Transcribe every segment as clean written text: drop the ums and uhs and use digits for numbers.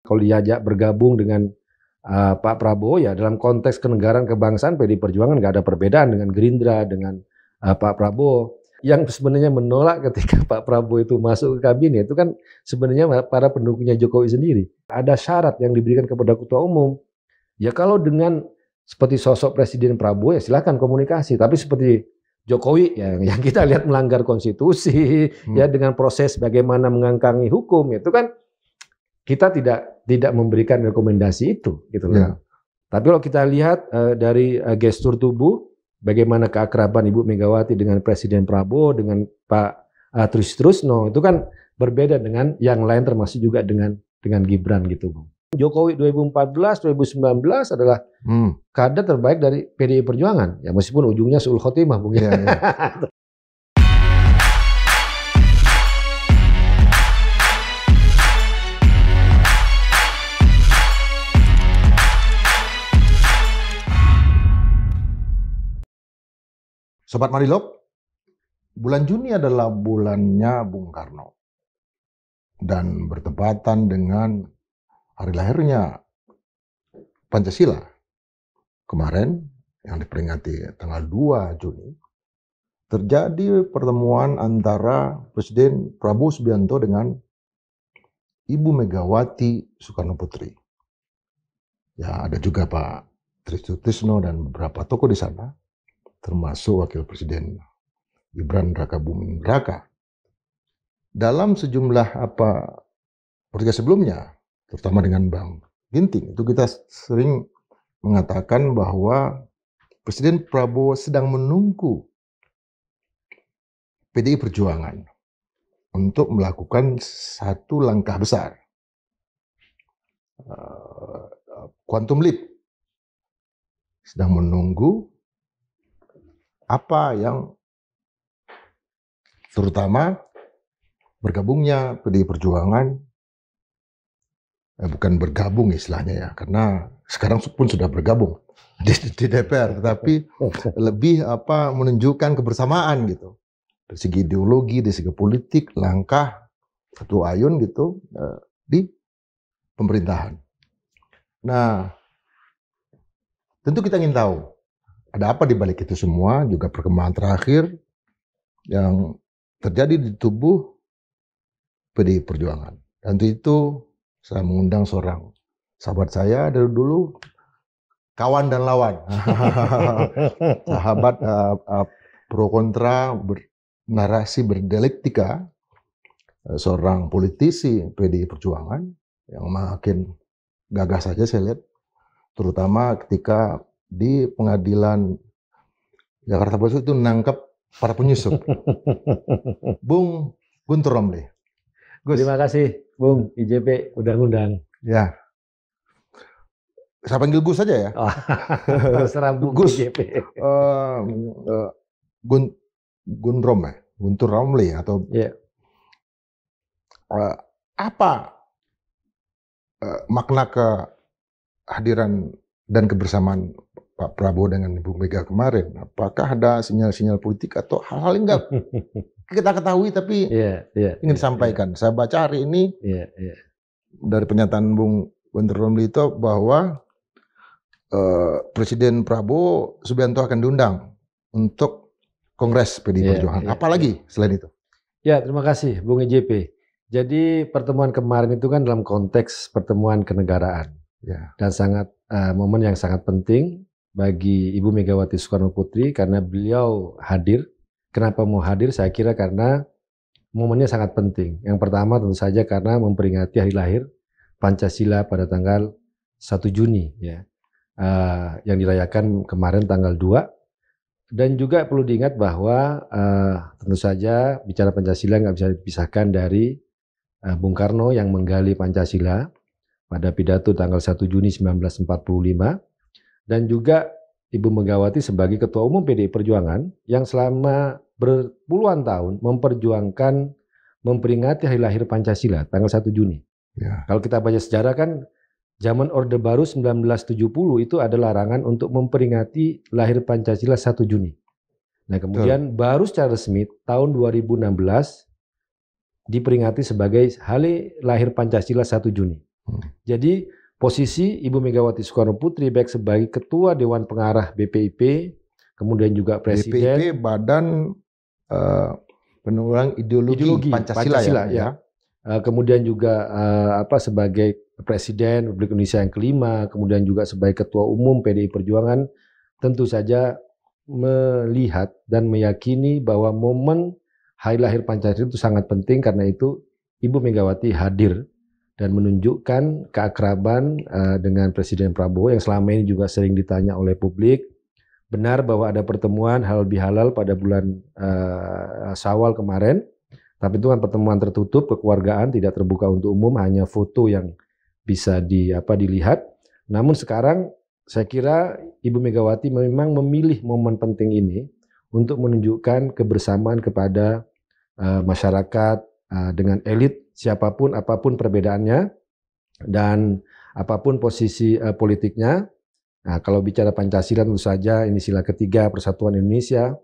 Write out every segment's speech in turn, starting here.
kalau diajak bergabung dengan Pak Prabowo, ya dalam konteks kenegaraan kebangsaan PDI Perjuangan nggak ada perbedaan dengan Gerindra, dengan Pak Prabowo. Yang sebenarnya menolak ketika Pak Prabowo itu masuk ke kabinet itu kan sebenarnya para pendukungnya Jokowi sendiri. Ada syarat yang diberikan kepada ketua umum. Ya kalau dengan seperti sosok Presiden Prabowo ya silakan komunikasi. Tapi seperti Jokowi yang kita lihat melanggar konstitusi, ya dengan proses bagaimana mengangkangi hukum itu kan kita tidak memberikan rekomendasi itu, gitu. Ya. Tapi kalau kita lihat dari gestur tubuh. Bagaimana keakraban Ibu Megawati dengan Presiden Prabowo, dengan Pak Trisno, itu kan berbeda dengan yang lain termasuk juga dengan Gibran gitu, Bung. Jokowi 2014, 2019 adalah kader terbaik dari PDI Perjuangan, ya meskipun ujungnya suul khotimah, Bung. Ya. Sobat Marilog, bulan Juni adalah bulannya Bung Karno dan bertepatan dengan hari lahirnya Pancasila. Kemarin yang diperingati tanggal 2 Juni terjadi pertemuan antara Presiden Prabowo Subianto dengan Ibu Megawati Soekarno Putri. Ya, ada juga Pak Trisno dan beberapa tokoh di sana, termasuk Wakil Presiden Gibran Rakabuming Raka. Dalam sejumlah podcast sebelumnya, terutama dengan Bang Ginting, itu kita sering mengatakan bahwa Presiden Prabowo sedang menunggu PDI Perjuangan untuk melakukan satu langkah besar, quantum leap, sedang menunggu apa yang terutama bergabungnya PDI Perjuangan, bukan bergabung istilahnya ya, karena sekarang pun sudah bergabung di DPR, tetapi lebih menunjukkan kebersamaan gitu, dari segi ideologi, dari segi politik, langkah satu ayun gitu di pemerintahan. Nah, tentu kita ingin tahu ada apa di balik itu semua, juga perkembangan terakhir yang terjadi di tubuh PDI Perjuangan. Dan untuk itu saya mengundang seorang sahabat saya dari dulu, kawan dan lawan, sahabat pro kontra, narasi berdialektika, seorang politisi PDI Perjuangan yang makin gagah saja saya lihat, terutama ketika di pengadilan Jakarta Pusat itu nangkep para penyusup. Bung Guntur Romli. Terima kasih Bung IJP udah ngundang. Ya. Saya panggil Gus saja ya. Serang Bung Gus. IJP. Guntur Romli atau apa makna kehadiran dan kebersamaan Pak Prabowo dengan Ibu Mega kemarin? Apakah ada sinyal-sinyal politik atau hal-hal yang enggak kita ketahui tapi ingin disampaikan? Saya baca hari ini dari pernyataan Bung Guntur Romli itu bahwa Presiden Prabowo Subianto akan diundang untuk Kongres PDI Perjuangan. Apalagi selain itu? Ya, terima kasih Bung IJP. Jadi pertemuan kemarin itu kan dalam konteks pertemuan kenegaraan dan sangat momen yang sangat penting bagi Ibu Megawati Soekarno Putri karena beliau hadir. Kenapa mau hadir? Saya kira karena momennya sangat penting. Yang pertama tentu saja karena memperingati hari lahir Pancasila pada tanggal 1 Juni yang dirayakan kemarin tanggal 2. Dan juga perlu diingat bahwa tentu saja bicara Pancasila nggak bisa dipisahkan dari Bung Karno yang menggali Pancasila pada pidato tanggal 1 Juni 1945. Dan juga Ibu Megawati sebagai Ketua Umum PDI Perjuangan yang selama berpuluhan tahun memperjuangkan memperingati hari lahir Pancasila tanggal 1 Juni. Kalau kita baca sejarah kan zaman Orde Baru 1970 itu ada larangan untuk memperingati lahir Pancasila 1 Juni. Nah kemudian baru secara resmi tahun 2016 diperingati sebagai hari lahir Pancasila 1 Juni. Jadi posisi Ibu Megawati Soekarno Putri baik sebagai Ketua Dewan Pengarah BPIP, kemudian juga Presiden. BPIP Badan Penanggulangan Ideologi Pancasila ya. Kemudian juga sebagai Presiden Republik Indonesia yang kelima, kemudian juga sebagai Ketua Umum PDI Perjuangan, tentu saja melihat dan meyakini bahwa momen hari lahir Pancasila itu sangat penting. Karena itu Ibu Megawati hadir dan menunjukkan keakraban dengan Presiden Prabowo yang selama ini juga sering ditanya oleh publik. Benar bahwa ada pertemuan halal bihalal pada bulan Syawal kemarin, tapi itu kan pertemuan tertutup, kekeluargaan, tidak terbuka untuk umum, hanya foto yang bisa dilihat. Namun sekarang saya kira Ibu Megawati memang memilih momen penting ini untuk menunjukkan kebersamaan kepada masyarakat dengan elit, siapapun apapun perbedaannya dan apapun posisi politiknya. Nah, kalau bicara Pancasila tentu saja ini sila ketiga Persatuan Indonesia.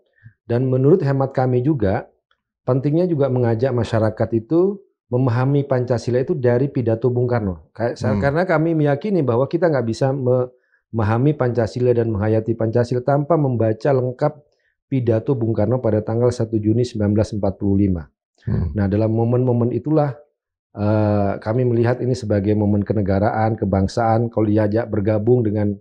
Dan menurut hemat kami juga, pentingnya juga mengajak masyarakat itu memahami Pancasila itu dari pidato Bung Karno. Karena kami meyakini bahwa kita nggak bisa memahami Pancasila dan menghayati Pancasila tanpa membaca lengkap pidato Bung Karno pada tanggal 1 Juni 1945. Nah, dalam momen-momen itulah kami melihat ini sebagai momen kenegaraan, kebangsaan. Kalau diajak bergabung dengan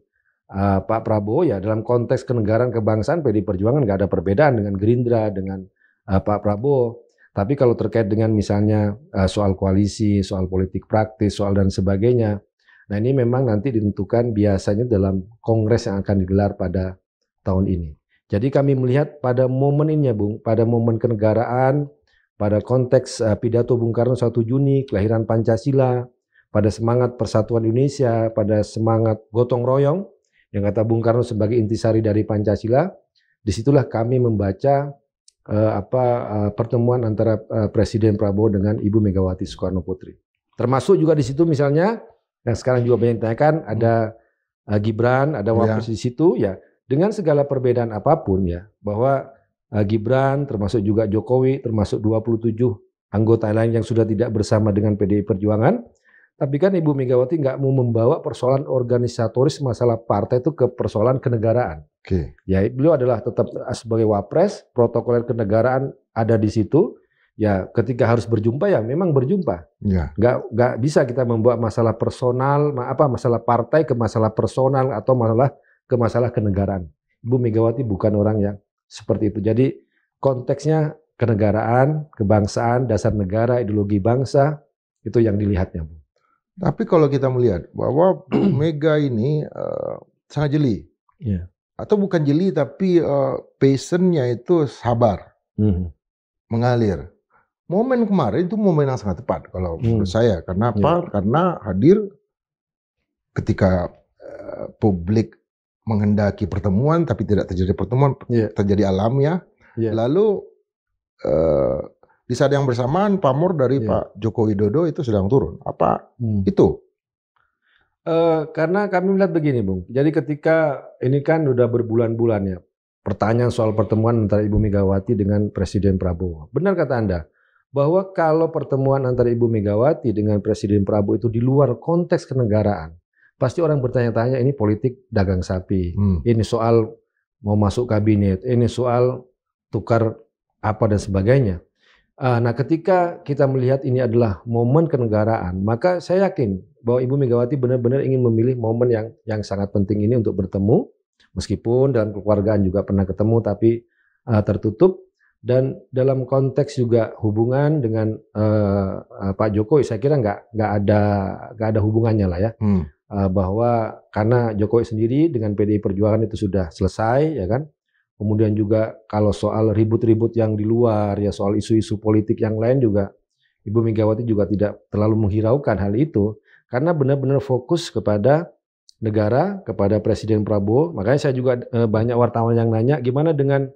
Pak Prabowo ya dalam konteks kenegaraan kebangsaan PDI Perjuangan nggak ada perbedaan dengan Gerindra, dengan Pak Prabowo. Tapi kalau terkait dengan misalnya soal koalisi, soal politik praktis, soal dan sebagainya, nah ini memang nanti ditentukan biasanya dalam kongres yang akan digelar pada tahun ini. Jadi kami melihat pada momen ini ya Bung, pada momen kenegaraan, pada konteks pidato Bung Karno 1 Juni, kelahiran Pancasila, pada semangat persatuan Indonesia, pada semangat gotong royong, yang kata Bung Karno sebagai intisari dari Pancasila, disitulah kami membaca pertemuan antara Presiden Prabowo dengan Ibu Megawati Soekarno Putri. Termasuk juga di situ misalnya yang sekarang juga banyak ditanyakan ada Gibran, ada Wapres di situ ya. Dengan segala perbedaan apapun ya, bahwa Gibran termasuk juga Jokowi termasuk 27 anggota lain yang sudah tidak bersama dengan PDI Perjuangan. Tapi kan Ibu Megawati nggak mau membawa persoalan organisatoris masalah partai itu ke persoalan kenegaraan. Ya beliau adalah tetap sebagai Wapres, protokoler kenegaraan ada di situ. Ya ketika harus berjumpa ya memang berjumpa. Nggak bisa kita membawa masalah personal, masalah partai ke masalah personal atau ke masalah kenegaraan. Ibu Megawati bukan orang yang seperti itu. Jadi konteksnya kenegaraan, kebangsaan, dasar negara, ideologi bangsa itu yang dilihatnya, Bu. Tapi kalau kita melihat bahwa Bu Mega ini sangat jeli, atau bukan jeli tapi passionnya itu sabar, mengalir. Momen kemarin itu momen yang sangat tepat kalau menurut saya. Karena apa? Karena hadir ketika publik menghendaki pertemuan tapi tidak terjadi pertemuan, terjadi alamiah. Lalu di saat yang bersamaan pamor dari Pak Joko Widodo itu sedang turun. Apa itu? Karena kami melihat begini, Bung. Jadi ketika ini kan udah berbulan-bulan ya pertanyaan soal pertemuan antara Ibu Megawati dengan Presiden Prabowo. Benar kata Anda bahwa kalau pertemuan antara Ibu Megawati dengan Presiden Prabowo itu di luar konteks kenegaraan, pasti orang bertanya-tanya ini politik dagang sapi. Ini soal mau masuk kabinet, ini soal tukar apa dan sebagainya. Nah ketika kita melihat ini adalah momen kenegaraan, maka saya yakin bahwa Ibu Megawati benar-benar ingin memilih momen yang sangat penting ini untuk bertemu, meskipun dalam kekeluargaan juga pernah ketemu tapi tertutup. Dan dalam konteks juga hubungan dengan Pak Jokowi, saya kira nggak ada hubungannya lah ya, bahwa karena Jokowi sendiri dengan PDI Perjuangan itu sudah selesai ya kan. Kemudian juga kalau soal ribut-ribut yang di luar ya soal isu-isu politik yang lain juga Ibu Megawati juga tidak terlalu menghiraukan hal itu karena benar-benar fokus kepada negara, kepada Presiden Prabowo. Makanya saya juga banyak wartawan yang nanya gimana dengan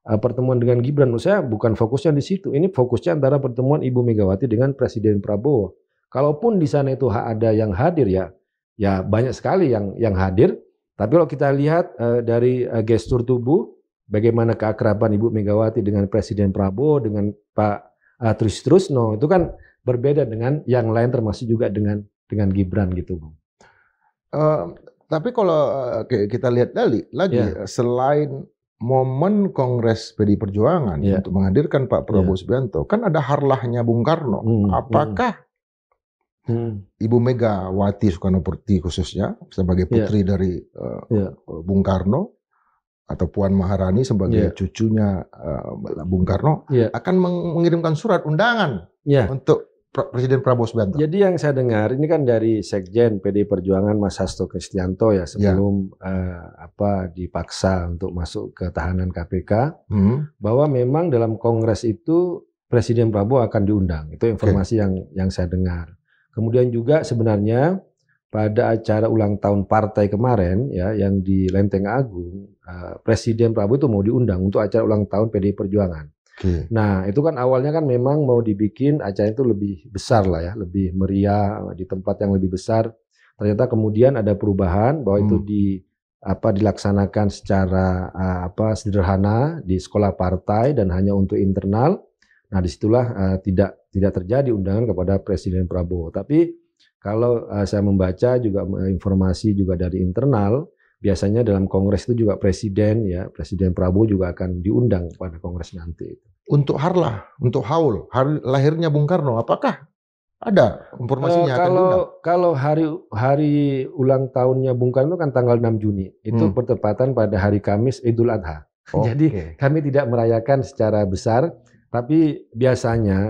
pertemuan dengan Gibran. Menurut saya bukan fokusnya di situ. Ini fokusnya antara pertemuan Ibu Megawati dengan Presiden Prabowo. Kalaupun di sana itu ada yang hadir ya banyak sekali yang hadir. Tapi kalau kita lihat dari gestur tubuh bagaimana keakraban Ibu Megawati dengan Presiden Prabowo, dengan Pak Trisno, itu kan berbeda dengan yang lain termasuk juga dengan dengan Gibran gitu, Bung. Tapi kalau kita lihat lagi selain momen Kongres PDI Perjuangan untuk menghadirkan Pak Prabowo Subianto, kan ada harlahnya Bung Karno. Apakah Ibu Megawati Soekarnoputri khususnya sebagai putri dari Bung Karno atau Puan Maharani sebagai cucunya Bung Karno akan mengirimkan surat undangan untuk Presiden Prabowo Subianto? Jadi yang saya dengar ini kan dari Sekjen PDI Perjuangan Mas Hasto Kristianto ya sebelum dipaksa untuk masuk ke tahanan KPK bahwa memang dalam Kongres itu Presiden Prabowo akan diundang. Itu informasi yang saya dengar. Kemudian juga sebenarnya pada acara ulang tahun partai kemarin ya yang di Lenteng Agung, Presiden Prabowo itu mau diundang untuk acara ulang tahun PDI Perjuangan. Nah itu kan awalnya kan memang mau dibikin acara itu lebih besar lah ya, lebih meriah di tempat yang lebih besar. Ternyata kemudian ada perubahan bahwa itu dilaksanakan secara sederhana di sekolah partai dan hanya untuk internal. Nah disitulah tidak terjadi undangan kepada Presiden Prabowo. Tapi kalau saya membaca juga informasi juga dari internal, biasanya dalam Kongres itu juga Presiden Prabowo juga akan diundang pada Kongres nanti. Untuk haul hari lahirnya Bung Karno, apakah ada informasinya akan diundang? Kalau hari ulang tahunnya Bung Karno kan tanggal 6 Juni, itu bertepatan pada hari Kamis Idul Adha. Jadi kami tidak merayakan secara besar, tapi biasanya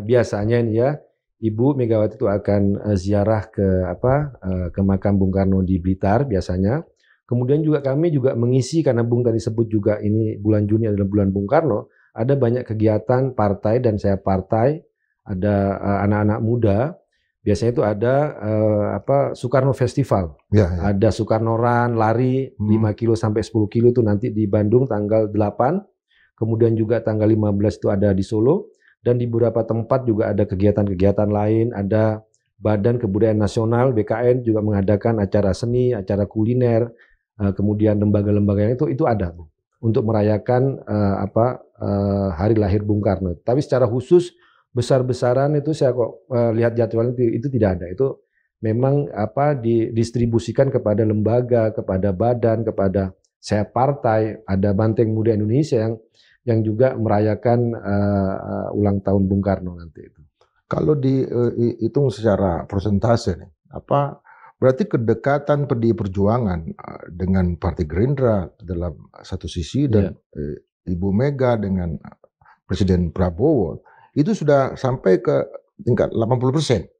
ini ya Ibu Megawati itu akan ziarah ke makam Bung Karno di Blitar biasanya. Kemudian juga kami juga mengisi, karena Bung tadi sebut juga ini bulan Juni adalah bulan Bung Karno, ada banyak kegiatan partai dan saya partai, ada anak-anak muda, biasanya itu ada Soekarno Festival, ada Soekarno Run, lari 5 kilo sampai 10 kilo itu nanti di Bandung tanggal 8, kemudian juga tanggal 15 itu ada di Solo, dan di beberapa tempat juga ada kegiatan-kegiatan lain, ada Badan Kebudayaan Nasional, BKN juga mengadakan acara seni, acara kuliner, kemudian lembaga-lembaga yang itu ada Bu, untuk merayakan hari lahir Bung Karno. Tapi secara khusus besar-besaran itu saya kok lihat jadwalnya itu tidak ada. Itu memang didistribusikan kepada lembaga, kepada badan, kepada saya partai, ada Banteng Muda Indonesia yang juga merayakan ulang tahun Bung Karno nanti itu. Kalau dihitung secara persentase nih, berarti kedekatan PDI Perjuangan dengan Partai Gerindra dalam satu sisi dan Ibu Mega dengan Presiden Prabowo itu sudah sampai ke tingkat 80%.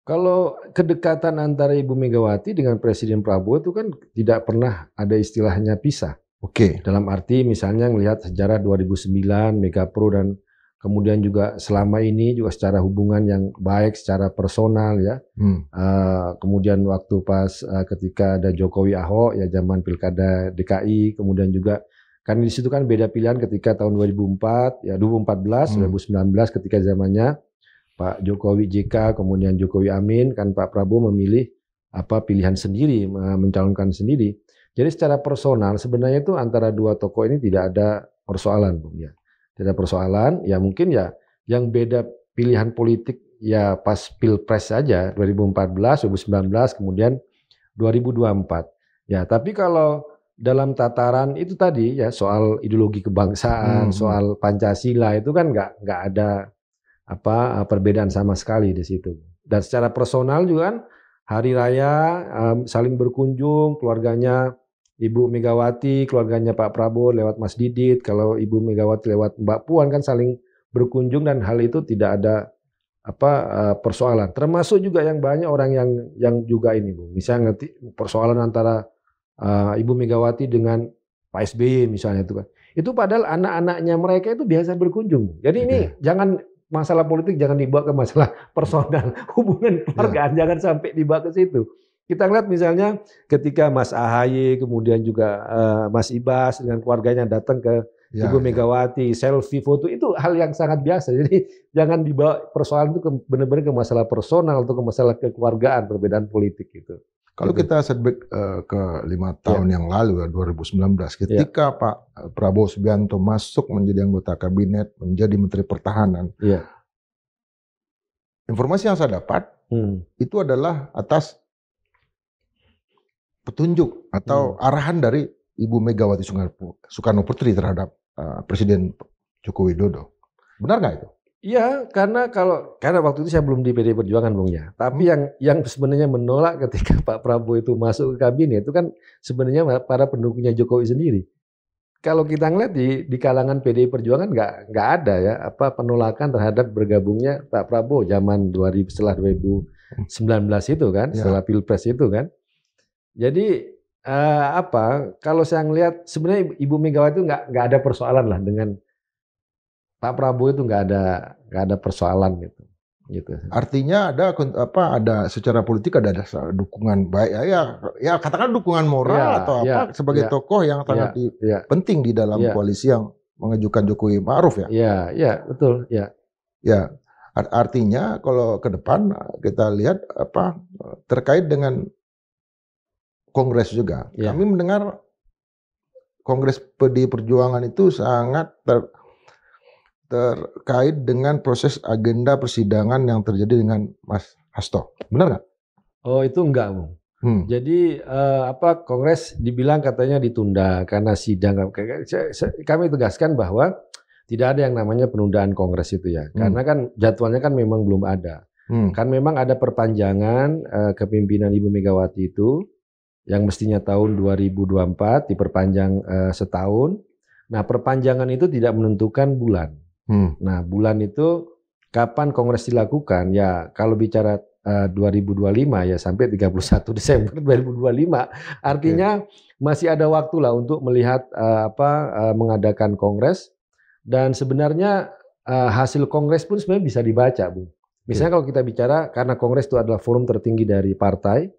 Kalau kedekatan antara Ibu Megawati dengan Presiden Prabowo itu kan tidak pernah ada istilahnya pisah. Dalam arti misalnya melihat sejarah 2009 Megapro dan kemudian juga selama ini juga secara hubungan yang baik secara personal ya. Kemudian waktu pas ketika ada Jokowi Ahok ya zaman Pilkada DKI, kemudian juga kan di situ kan beda pilihan ketika tahun 2004 ya 2014, 2019 ketika zamannya Pak Jokowi JK kemudian Jokowi Amin, kan Pak Prabowo memilih pilihan sendiri, mencalonkan sendiri. Jadi secara personal sebenarnya itu antara dua tokoh ini tidak ada persoalan Bung ya. Tidak ada persoalan, ya mungkin ya yang beda pilihan politik ya pas Pilpres saja 2014, 2019, kemudian 2024. Ya, tapi kalau dalam tataran itu tadi ya soal ideologi kebangsaan, soal Pancasila itu kan nggak ada perbedaan sama sekali di situ. Dan secara personal juga kan hari raya saling berkunjung keluarganya Ibu Megawati, keluarganya Pak Prabowo lewat Mas Didit, kalau Ibu Megawati lewat Mbak Puan kan saling berkunjung dan hal itu tidak ada persoalan. Termasuk juga yang banyak orang yang juga ini Bu, misalnya persoalan antara Ibu Megawati dengan Pak SBY misalnya itu kan. Itu padahal anak-anaknya mereka itu biasa berkunjung. Jadi ini jangan masalah politik jangan dibawa ke masalah personal, hubungan keluargaan jangan sampai dibawa ke situ. Kita lihat misalnya ketika Mas AHY kemudian juga Mas Ibas dengan keluarganya datang ke Ibu Megawati, selfie foto itu hal yang sangat biasa. Jadi jangan dibawa persoalan itu benar-benar ke masalah personal atau ke masalah kekeluargaan, perbedaan politik itu. Kalau kita setback ke 5 tahun yang lalu ya 2019 ketika Pak Prabowo Subianto masuk menjadi anggota kabinet, menjadi Menteri Pertahanan. Informasi yang saya dapat itu adalah atas petunjuk atau arahan dari Ibu Megawati Soekarno Putri terhadap Presiden Joko Widodo. Benar nggak itu? Iya, karena waktu itu saya belum di PDI Perjuangan, Bung ya. Tapi yang sebenarnya menolak ketika Pak Prabowo itu masuk ke kabinet itu kan sebenarnya para pendukungnya Jokowi sendiri. Kalau kita ngeliat di kalangan PDI Perjuangan nggak ada ya penolakan terhadap bergabungnya Pak Prabowo zaman setelah 2019 itu kan, setelah Pilpres itu kan. Jadi kalau saya ngelihat sebenarnya Ibu Megawati itu nggak ada persoalan lah dengan Pak Prabowo, itu nggak ada persoalan gitu. Artinya ada secara politik ada dukungan baik ya katakan dukungan moral atau sebagai tokoh yang sangat penting di dalam koalisi yang mengajukan Jokowi Ma'ruf ya. Iya, betul, ya. Ya, artinya kalau ke depan kita lihat terkait dengan Kongres juga. Kami mendengar Kongres PDI Perjuangan itu sangat terkait dengan proses agenda persidangan yang terjadi dengan Mas Hasto. Benar nggak? Oh, itu enggak, Bung. Jadi Kongres dibilang katanya ditunda karena sidang. Kami tegaskan bahwa tidak ada yang namanya penundaan Kongres itu ya. Karena kan jadwalnya kan memang belum ada. Kan memang ada perpanjangan kepemimpinan Ibu Megawati itu yang mestinya tahun 2024 diperpanjang setahun. Nah, perpanjangan itu tidak menentukan bulan. Nah, bulan itu kapan Kongres dilakukan? Ya, kalau bicara 2025 ya sampai 31 Desember 2025. Artinya masih ada waktu lah untuk melihat mengadakan Kongres. Dan sebenarnya hasil Kongres pun sebenarnya bisa dibaca, Bu. Misalnya kalau kita bicara, karena Kongres itu adalah forum tertinggi dari partai,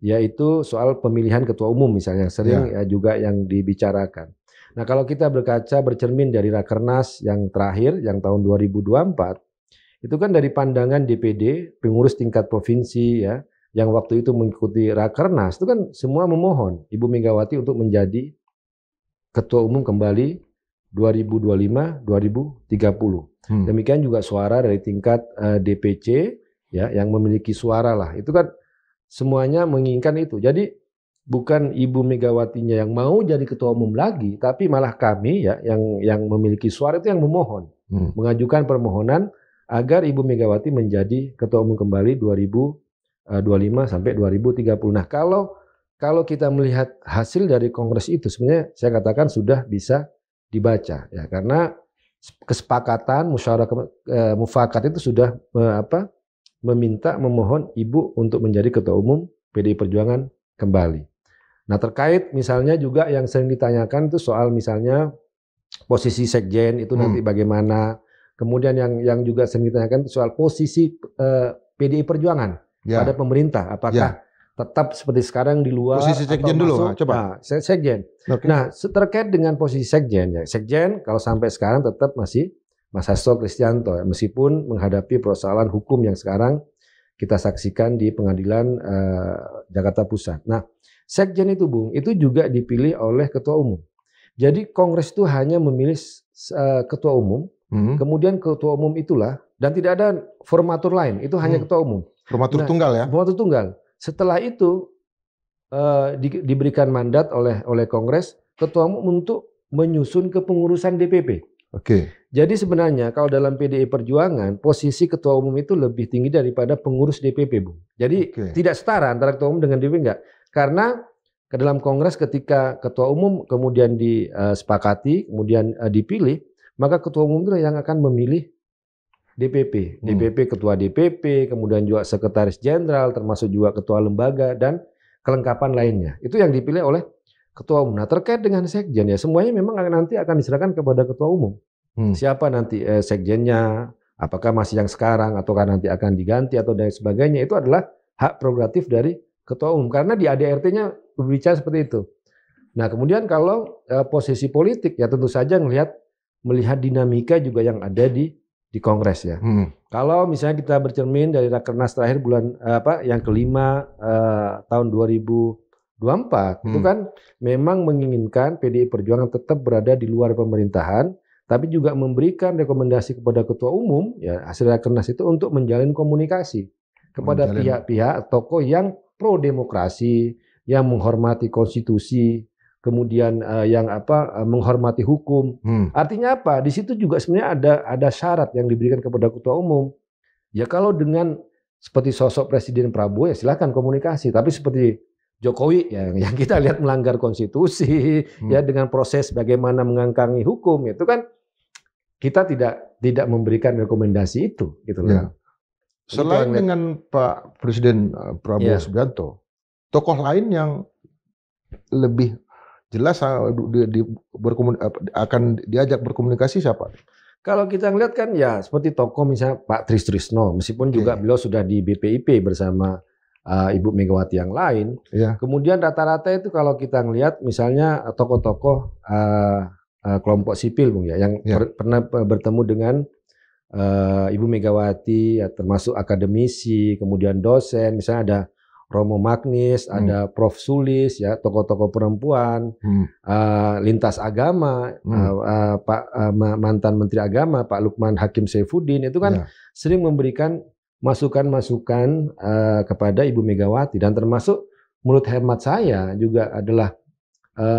yaitu soal pemilihan ketua umum misalnya, sering juga yang dibicarakan. Nah, kalau kita bercermin dari Rakernas yang terakhir, yang tahun 2024, itu kan dari pandangan DPD, pengurus tingkat provinsi ya, yang waktu itu mengikuti Rakernas, itu kan semua memohon Ibu Megawati untuk menjadi ketua umum kembali 2025-2030. Demikian juga suara dari tingkat DPC ya, yang memiliki suara lah. Itu kan semuanya menginginkan itu. Jadi bukan Ibu Megawatinya yang mau jadi ketua umum lagi, tapi malah kami ya yang memiliki suara itu yang memohon, mengajukan permohonan agar Ibu Megawati menjadi ketua umum kembali 2025 sampai 2030. Nah, kalau kita melihat hasil dari Kongres itu sebenarnya saya katakan sudah bisa dibaca ya, karena kesepakatan musyawarah mufakat itu sudah memohon Ibu untuk menjadi ketua umum PDI Perjuangan kembali. Nah, terkait misalnya juga yang sering ditanyakan itu soal misalnya posisi sekjen itu nanti bagaimana. Kemudian yang juga sering ditanyakan itu soal posisi PDI Perjuangan pada pemerintah. Apakah tetap seperti sekarang di luar posisi sekjen atau dulu, masuk? coba. Nah, sekjen. Okay. Nah, terkait dengan posisi sekjen ya. Sekjen kalau sampai sekarang tetap masih Mas Hasto Kristianto ya, meskipun menghadapi persoalan hukum yang sekarang kita saksikan di Pengadilan Jakarta Pusat. Nah, sekjen itu, Bung, itu juga dipilih oleh ketua umum. Jadi Kongres itu hanya memilih ketua umum, kemudian ketua umum itulah, dan tidak ada formatur lain, itu hanya ketua umum. Formatur tunggal ya? Formatur tunggal. Setelah itu diberikan mandat oleh Kongres ketua umum untuk menyusun kepengurusan DPP. Oke. Jadi sebenarnya kalau dalam PDI Perjuangan posisi ketua umum itu lebih tinggi daripada pengurus DPP, Bung. Jadi tidak setara antara ketua umum dengan DPP, enggak. Karena ke dalam Kongres ketika ketua umum kemudian disepakati, kemudian dipilih, maka ketua umum itu yang akan memilih DPP. DPP, ketua DPP, kemudian juga sekretaris jenderal, termasuk juga ketua lembaga dan kelengkapan lainnya. Itu yang dipilih oleh ketua umum. Nah, terkait dengan sekjen ya semuanya memang nanti akan diserahkan kepada ketua umum. Siapa nanti sekjennya, apakah masih yang sekarang ataukah nanti akan diganti atau dan sebagainya, itu adalah hak prerogatif dari ketua umum karena di ADRT-nya berbicara seperti itu. Nah, kemudian kalau posisi politik ya tentu saja melihat dinamika juga yang ada di Kongres ya. Kalau misalnya kita bercermin dari Rakernas terakhir bulan yang kelima tahun 2024 itu kan memang menginginkan PDI Perjuangan tetap berada di luar pemerintahan, tapi juga memberikan rekomendasi kepada ketua umum ya hasil Rakernas itu untuk menjalin komunikasi kepada pihak-pihak tokoh yang pro demokrasi, yang menghormati konstitusi, kemudian yang menghormati hukum. Artinya apa? Di situ juga sebenarnya ada syarat yang diberikan kepada ketua umum. Ya kalau dengan seperti sosok Presiden Prabowo ya silakan komunikasi, tapi seperti Jokowi yang kita lihat melanggar konstitusi ya dengan proses bagaimana mengangkangi hukum itu kan kita tidak memberikan rekomendasi itu gitu loh. Ya. Selain dengan Pak Presiden Prabowo Subianto, tokoh lain yang lebih jelas akan diajak berkomunikasi siapa? Kalau kita ngelihat kan ya seperti tokoh misalnya Pak Trisno, meskipun juga beliau sudah di BPIP bersama Ibu Megawati yang lain. Kemudian rata-rata itu kalau kita ngelihat misalnya tokoh-tokoh kelompok sipil Bung ya yang pernah bertemu dengan Ibu Megawati ya, termasuk akademisi, kemudian dosen, misalnya ada Romo Magnis, ada Prof Sulis ya, tokoh-tokoh perempuan, lintas agama, Pak mantan Menteri Agama Pak Lukman Hakim Saifuddin itu kan sering memberikan masukan-masukan kepada Ibu Megawati, dan termasuk menurut hemat saya juga adalah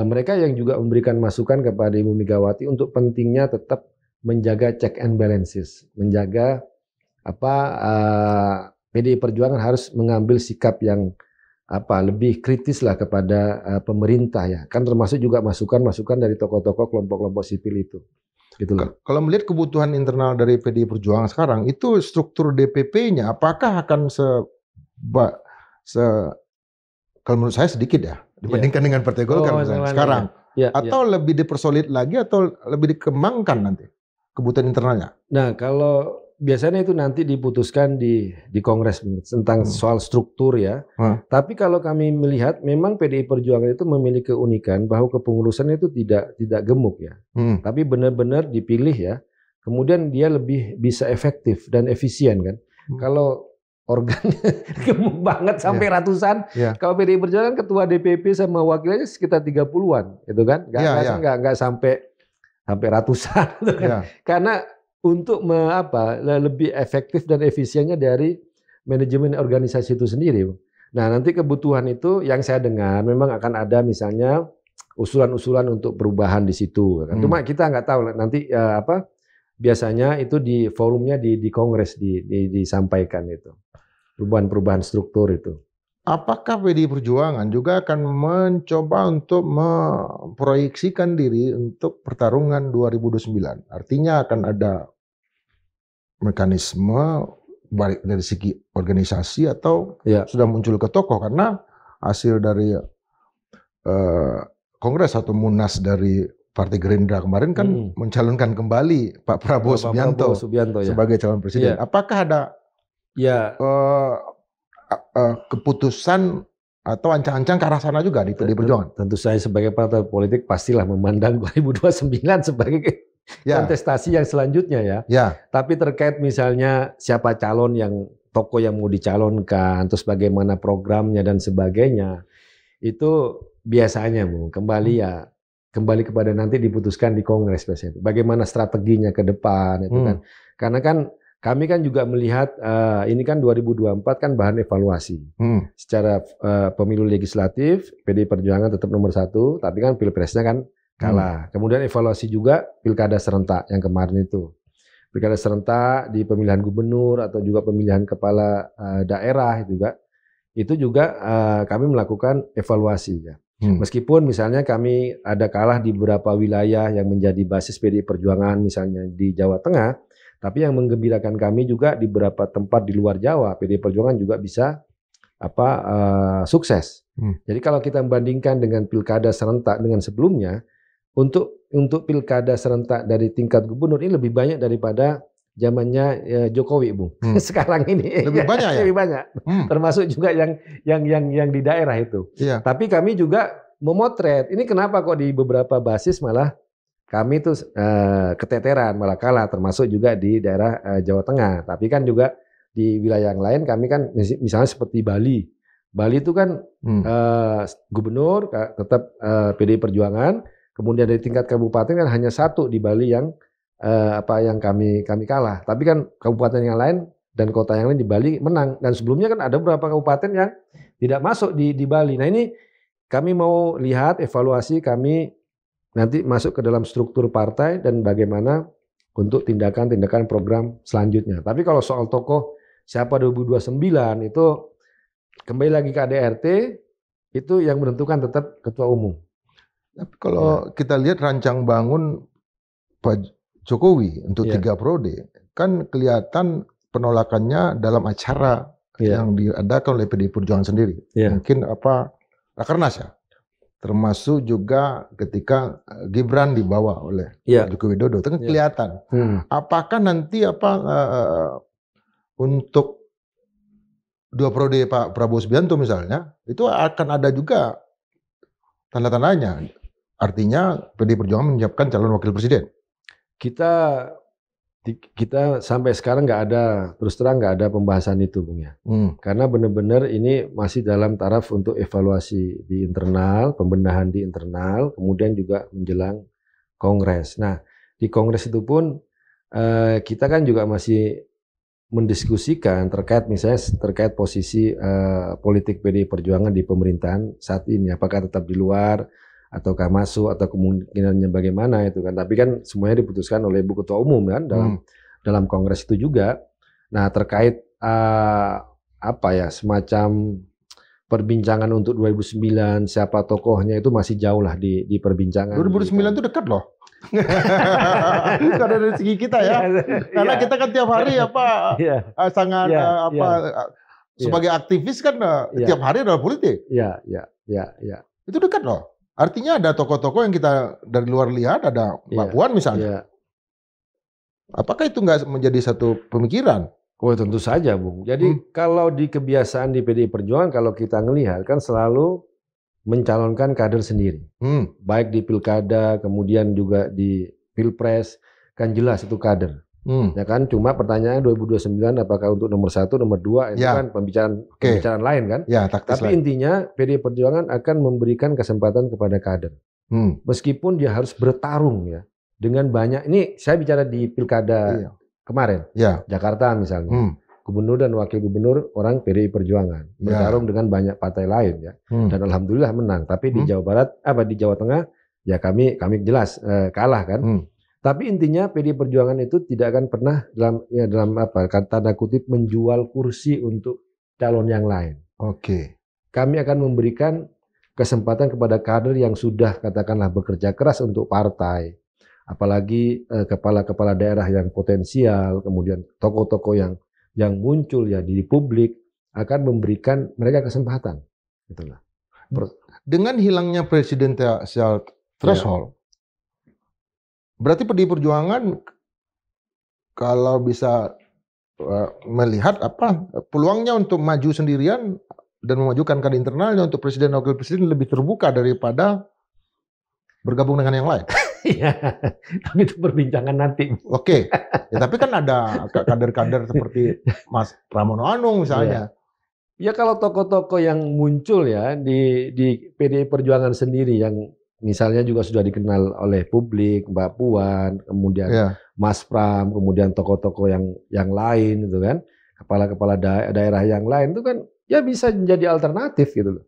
mereka yang juga memberikan masukan kepada Ibu Megawati untuk pentingnya tetap menjaga check and balances, menjaga PDI Perjuangan harus mengambil sikap yang lebih kritis lah kepada pemerintah ya, kan termasuk juga masukan-masukan dari tokoh-tokoh kelompok-kelompok sipil itu. Gitu loh. Kalau melihat kebutuhan internal dari PDI Perjuangan sekarang, itu struktur DPP-nya apakah akan kalau menurut saya sedikit ya dibandingkan dengan Partai Golkar misalnya sekarang, atau lebih dipersolid lagi atau lebih dikembangkan nanti kebutuhan internalnya? Nah, kalau biasanya itu nanti diputuskan di Kongres tentang soal struktur ya. Tapi kalau kami melihat memang PDI Perjuangan itu memiliki keunikan bahwa kepengurusan itu tidak gemuk ya. Tapi benar-benar dipilih ya. Kemudian dia lebih bisa efektif dan efisien kan. Kalau organnya gemuk banget sampai ratusan. Kalau PDI Perjuangan ketua DPP sama wakilnya sekitar 30-an gitu kan. Enggak sampai ratusan gitu kan. Karena untuk lebih efektif dan efisiennya dari manajemen organisasi itu sendiri. Nah, nanti kebutuhan itu yang saya dengar memang akan ada misalnya usulan-usulan untuk perubahan di situ. Cuma kita nggak tahu nanti biasanya itu di forumnya di Kongres disampaikan itu perubahan-perubahan struktur itu. Apakah PDI Perjuangan juga akan mencoba untuk memproyeksikan diri untuk pertarungan 2029? Artinya akan ada mekanisme baik dari segi organisasi atau sudah muncul ke tokoh, karena hasil dari Kongres atau Munas dari Partai Gerindra kemarin kan mencalonkan kembali Pak Prabowo Subianto sebagai calon presiden. Apakah ada keputusan atau ancang-ancang ke arah sana juga di PDI Perjuangan? Tentu saya sebagai partai politik pastilah memandang 2029 sebagai kontestasi yang selanjutnya ya. Tapi terkait misalnya siapa calon yang tokoh yang mau dicalonkan, terus bagaimana programnya dan sebagainya, itu biasanya kembali kepada nanti diputuskan di Kongres biasanya. Bagaimana strateginya ke depan itu kan. Karena kan kami kan juga melihat ini kan 2024 kan bahan evaluasi. Secara pemilu legislatif PDI Perjuangan tetap nomor 1, tapi kan pilpresnya kan kalah. Kemudian evaluasi juga pilkada serentak yang kemarin itu. Pilkada serentak di pemilihan gubernur atau juga pemilihan kepala daerah itu juga kami melakukan evaluasi ya. Meskipun misalnya kami ada kalah di beberapa wilayah yang menjadi basis PDI Perjuangan misalnya di Jawa Tengah, tapi yang menggembirakan kami juga di beberapa tempat di luar Jawa PDI Perjuangan juga bisa sukses. Jadi kalau kita membandingkan dengan pilkada serentak dengan sebelumnya, untuk pilkada serentak dari tingkat gubernur ini lebih banyak daripada zamannya Jokowi, Bung. Sekarang ini lebih banyak ya. Lebih banyak. Termasuk juga yang di daerah itu. Tapi kami juga memotret ini kenapa kok di beberapa basis malah kami tuh keteteran, malah kalah, termasuk juga di daerah Jawa Tengah. Tapi kan juga di wilayah yang lain kami kan misalnya seperti Bali. Bali itu kan gubernur tetap PDI Perjuangan. Kemudian dari tingkat kabupaten kan hanya 1 di Bali yang kami kalah. Tapi kan kabupaten yang lain dan kota yang lain di Bali menang. Dan sebelumnya kan ada beberapa kabupaten yang tidak masuk di Bali. Nah ini kami mau lihat evaluasi kami nanti masuk ke dalam struktur partai dan bagaimana untuk tindakan-tindakan program selanjutnya. Tapi kalau soal tokoh siapa 2029 itu kembali lagi ke ADRT, itu yang menentukan tetap ketua umum. Tapi kalau kita lihat rancang bangun Pak Jokowi untuk 3 periode, kan kelihatan penolakannya dalam acara yang diadakan oleh PDI Perjuangan sendiri. Mungkin Rakernas ya. Termasuk juga ketika Gibran dibawa oleh Joko Widodo, itu kan kelihatan. Apakah nanti untuk 2 periode Pak Prabowo Subianto misalnya, itu akan ada juga tanda-tandanya. Artinya PDI Perjuangan menyiapkan calon wakil presiden. Kita sampai sekarang terus terang nggak ada pembahasan itu, Bung ya. Karena benar-benar ini masih dalam taraf untuk evaluasi di internal, pembenahan di internal, kemudian juga menjelang Kongres. Nah, di Kongres itu pun kita kan juga masih mendiskusikan terkait posisi politik PDI Perjuangan di pemerintahan saat ini, apakah tetap di luar ataukah masuk atau kemungkinannya bagaimana itu kan. Tapi kan semuanya diputuskan oleh Ibu Ketua Umum kan dalam Kongres itu juga. Nah, terkait semacam perbincangan untuk 2009 siapa tokohnya itu masih jauh lah di perbincangan. 2009 itu dekat loh. Karena dari segi kita ya. Karena kita kan tiap hari sangat sebagai aktivis kan tiap hari adalah politik. Iya. Itu dekat loh. Artinya ada tokoh-tokoh yang kita dari luar lihat, ada Mbak Puan misalnya. Apakah itu nggak menjadi satu pemikiran? Oh tentu saja, Bung. Jadi kalau di kebiasaan di PDI Perjuangan, kalau kita ngelihat kan selalu mencalonkan kader sendiri. Baik di pilkada, kemudian juga di pilpres, kan jelas itu kader. Ya kan, cuma pertanyaan 2029 apakah untuk nomor 1, nomor 2 itu kan pembicaraan lain kan. Tapi intinya PDI Perjuangan akan memberikan kesempatan kepada kader. Meskipun dia harus bertarung ya dengan banyak. Ini saya bicara di pilkada kemarin, Jakarta misalnya. Gubernur dan wakil gubernur orang PDI Perjuangan bertarung dengan banyak partai lain ya. Dan alhamdulillah menang. Tapi di Jawa Barat di Jawa Tengah ya kami jelas kalah kan. Tapi intinya PDI Perjuangan itu tidak akan pernah dalam tanda kutip menjual kursi untuk calon yang lain. Kami akan memberikan kesempatan kepada kader yang sudah katakanlah bekerja keras untuk partai. Apalagi kepala-kepala daerah yang potensial, kemudian tokoh-tokoh yang muncul ya di publik akan memberikan mereka kesempatan. Itulah. Dengan hilangnya presidensial threshold, berarti PDI Perjuangan kalau bisa melihat peluangnya untuk maju sendirian dan memajukan kader internalnya untuk presiden dan wakil presiden lebih terbuka daripada bergabung dengan yang lain. Iya, tapi itu perbincangan nanti. Ya, tapi kan ada kader-kader seperti Mas Pramono Anung misalnya. Ya kalau tokoh-tokoh yang muncul ya di PDI Perjuangan sendiri yang misalnya juga sudah dikenal oleh publik, Mbak Puan, kemudian Mas Pram, kemudian tokoh-tokoh yang lain itu kan, kepala-kepala daerah yang lain itu kan ya bisa menjadi alternatif gitu loh.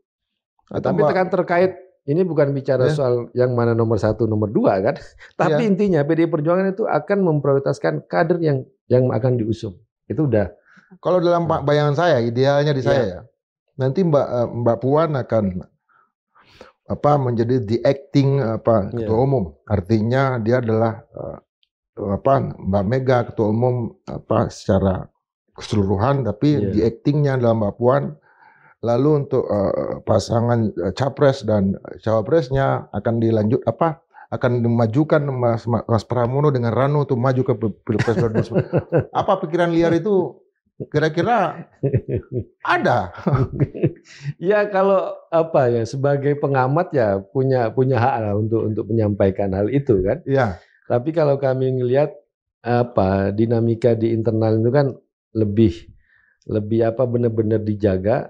Tapi kan terkait ini bukan bicara soal yang mana nomor 1, nomor 2 kan. Tapi intinya PDI Perjuangan itu akan memprioritaskan kader yang akan diusung. Itu udah. Kalau dalam bayangan saya, idealnya di saya ya, nanti Mbak Puan akan menjadi the acting ketua umum. Artinya dia adalah Mbak Mega ketua umum secara keseluruhan, tapi the actingnya adalah Mbak Puan. Lalu untuk pasangan capres dan cawapresnya akan akan dimajukan Mas Pramono dengan Rano untuk maju ke Pilpres 2019. Apa pikiran liar itu kira-kira ada? Ya kalau sebagai pengamat ya punya hak lah untuk menyampaikan hal itu kan. Tapi kalau kami ngelihat dinamika di internal itu kan lebih benar-benar dijaga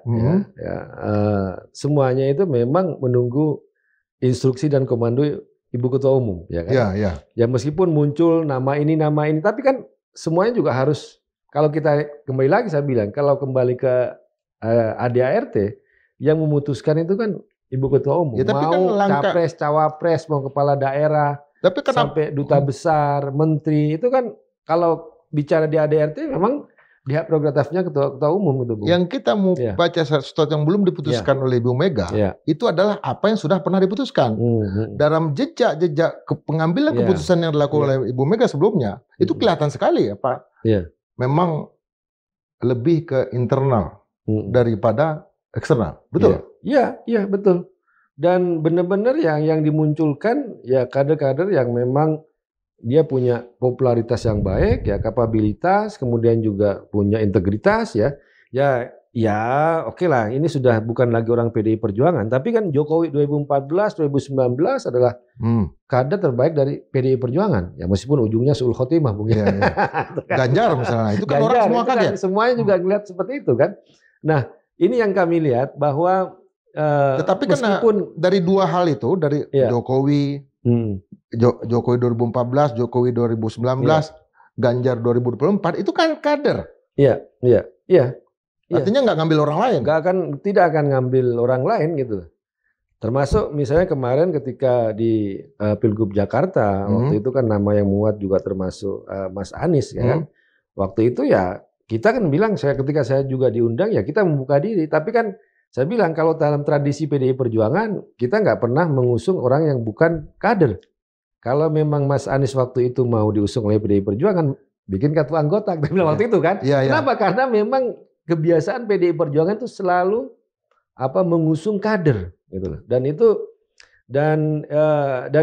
semuanya itu memang menunggu instruksi dan komando Ibu Ketua Umum ya kan. Ya meskipun muncul nama ini tapi kan semuanya juga harus kalau kita kembali lagi saya bilang, kalau kembali ke ADART yang memutuskan itu kan Ibu Ketua Umum. Ya, tapi kan mau langkah, capres, cawapres, mau kepala daerah, tapi kenapa sampai duta besar, menteri, itu kan kalau bicara di ADART memang di hak prerogatifnya ketua umum itu, Bu. yang kita mau Ya. baca sesuatu yang belum diputuskan oleh Ibu Mega, itu adalah apa yang sudah pernah diputuskan. Dalam jejak pengambilan keputusan yang dilakukan oleh Ibu Mega sebelumnya, itu kelihatan sekali ya Pak. Memang lebih ke internal daripada eksternal, betul? Iya, betul. Dan benar-benar yang dimunculkan ya kader-kader yang memang dia punya popularitas yang baik, ya kapabilitas, kemudian juga punya integritas, ya oke lah. Ini sudah bukan lagi orang PDI Perjuangan, tapi kan Jokowi 2014, 2019 adalah kader terbaik dari PDI Perjuangan. Ya meskipun ujungnya suul khotimah, Bung. Ya. Ganjar misalnya, itu kan Ganjar, orang semua kaget. Kan, semuanya juga ngelihat seperti itu kan. Nah, ini yang kami lihat bahwa tetapi meskipun dari dua hal itu, dari Jokowi, Jokowi 2014, Jokowi 2019, Ganjar 2024, itu kan kader. Iya. Artinya nggak ngambil orang lain. Tidak akan ngambil orang lain gitu. Termasuk misalnya kemarin ketika di Pilgub Jakarta, waktu itu kan nama yang menguat juga termasuk Mas Anies, ya kan. Waktu itu ya kita kan bilang, ketika saya juga diundang ya kita membuka diri. Tapi kan saya bilang kalau dalam tradisi PDI Perjuangan kita nggak pernah mengusung orang yang bukan kader. Kalau memang Mas Anies waktu itu mau diusung oleh PDI Perjuangan, bikin kartu anggota. Kita bilang waktu itu kan. Kenapa? Karena memang kebiasaan PDI Perjuangan itu selalu mengusung kader gitu loh. Dan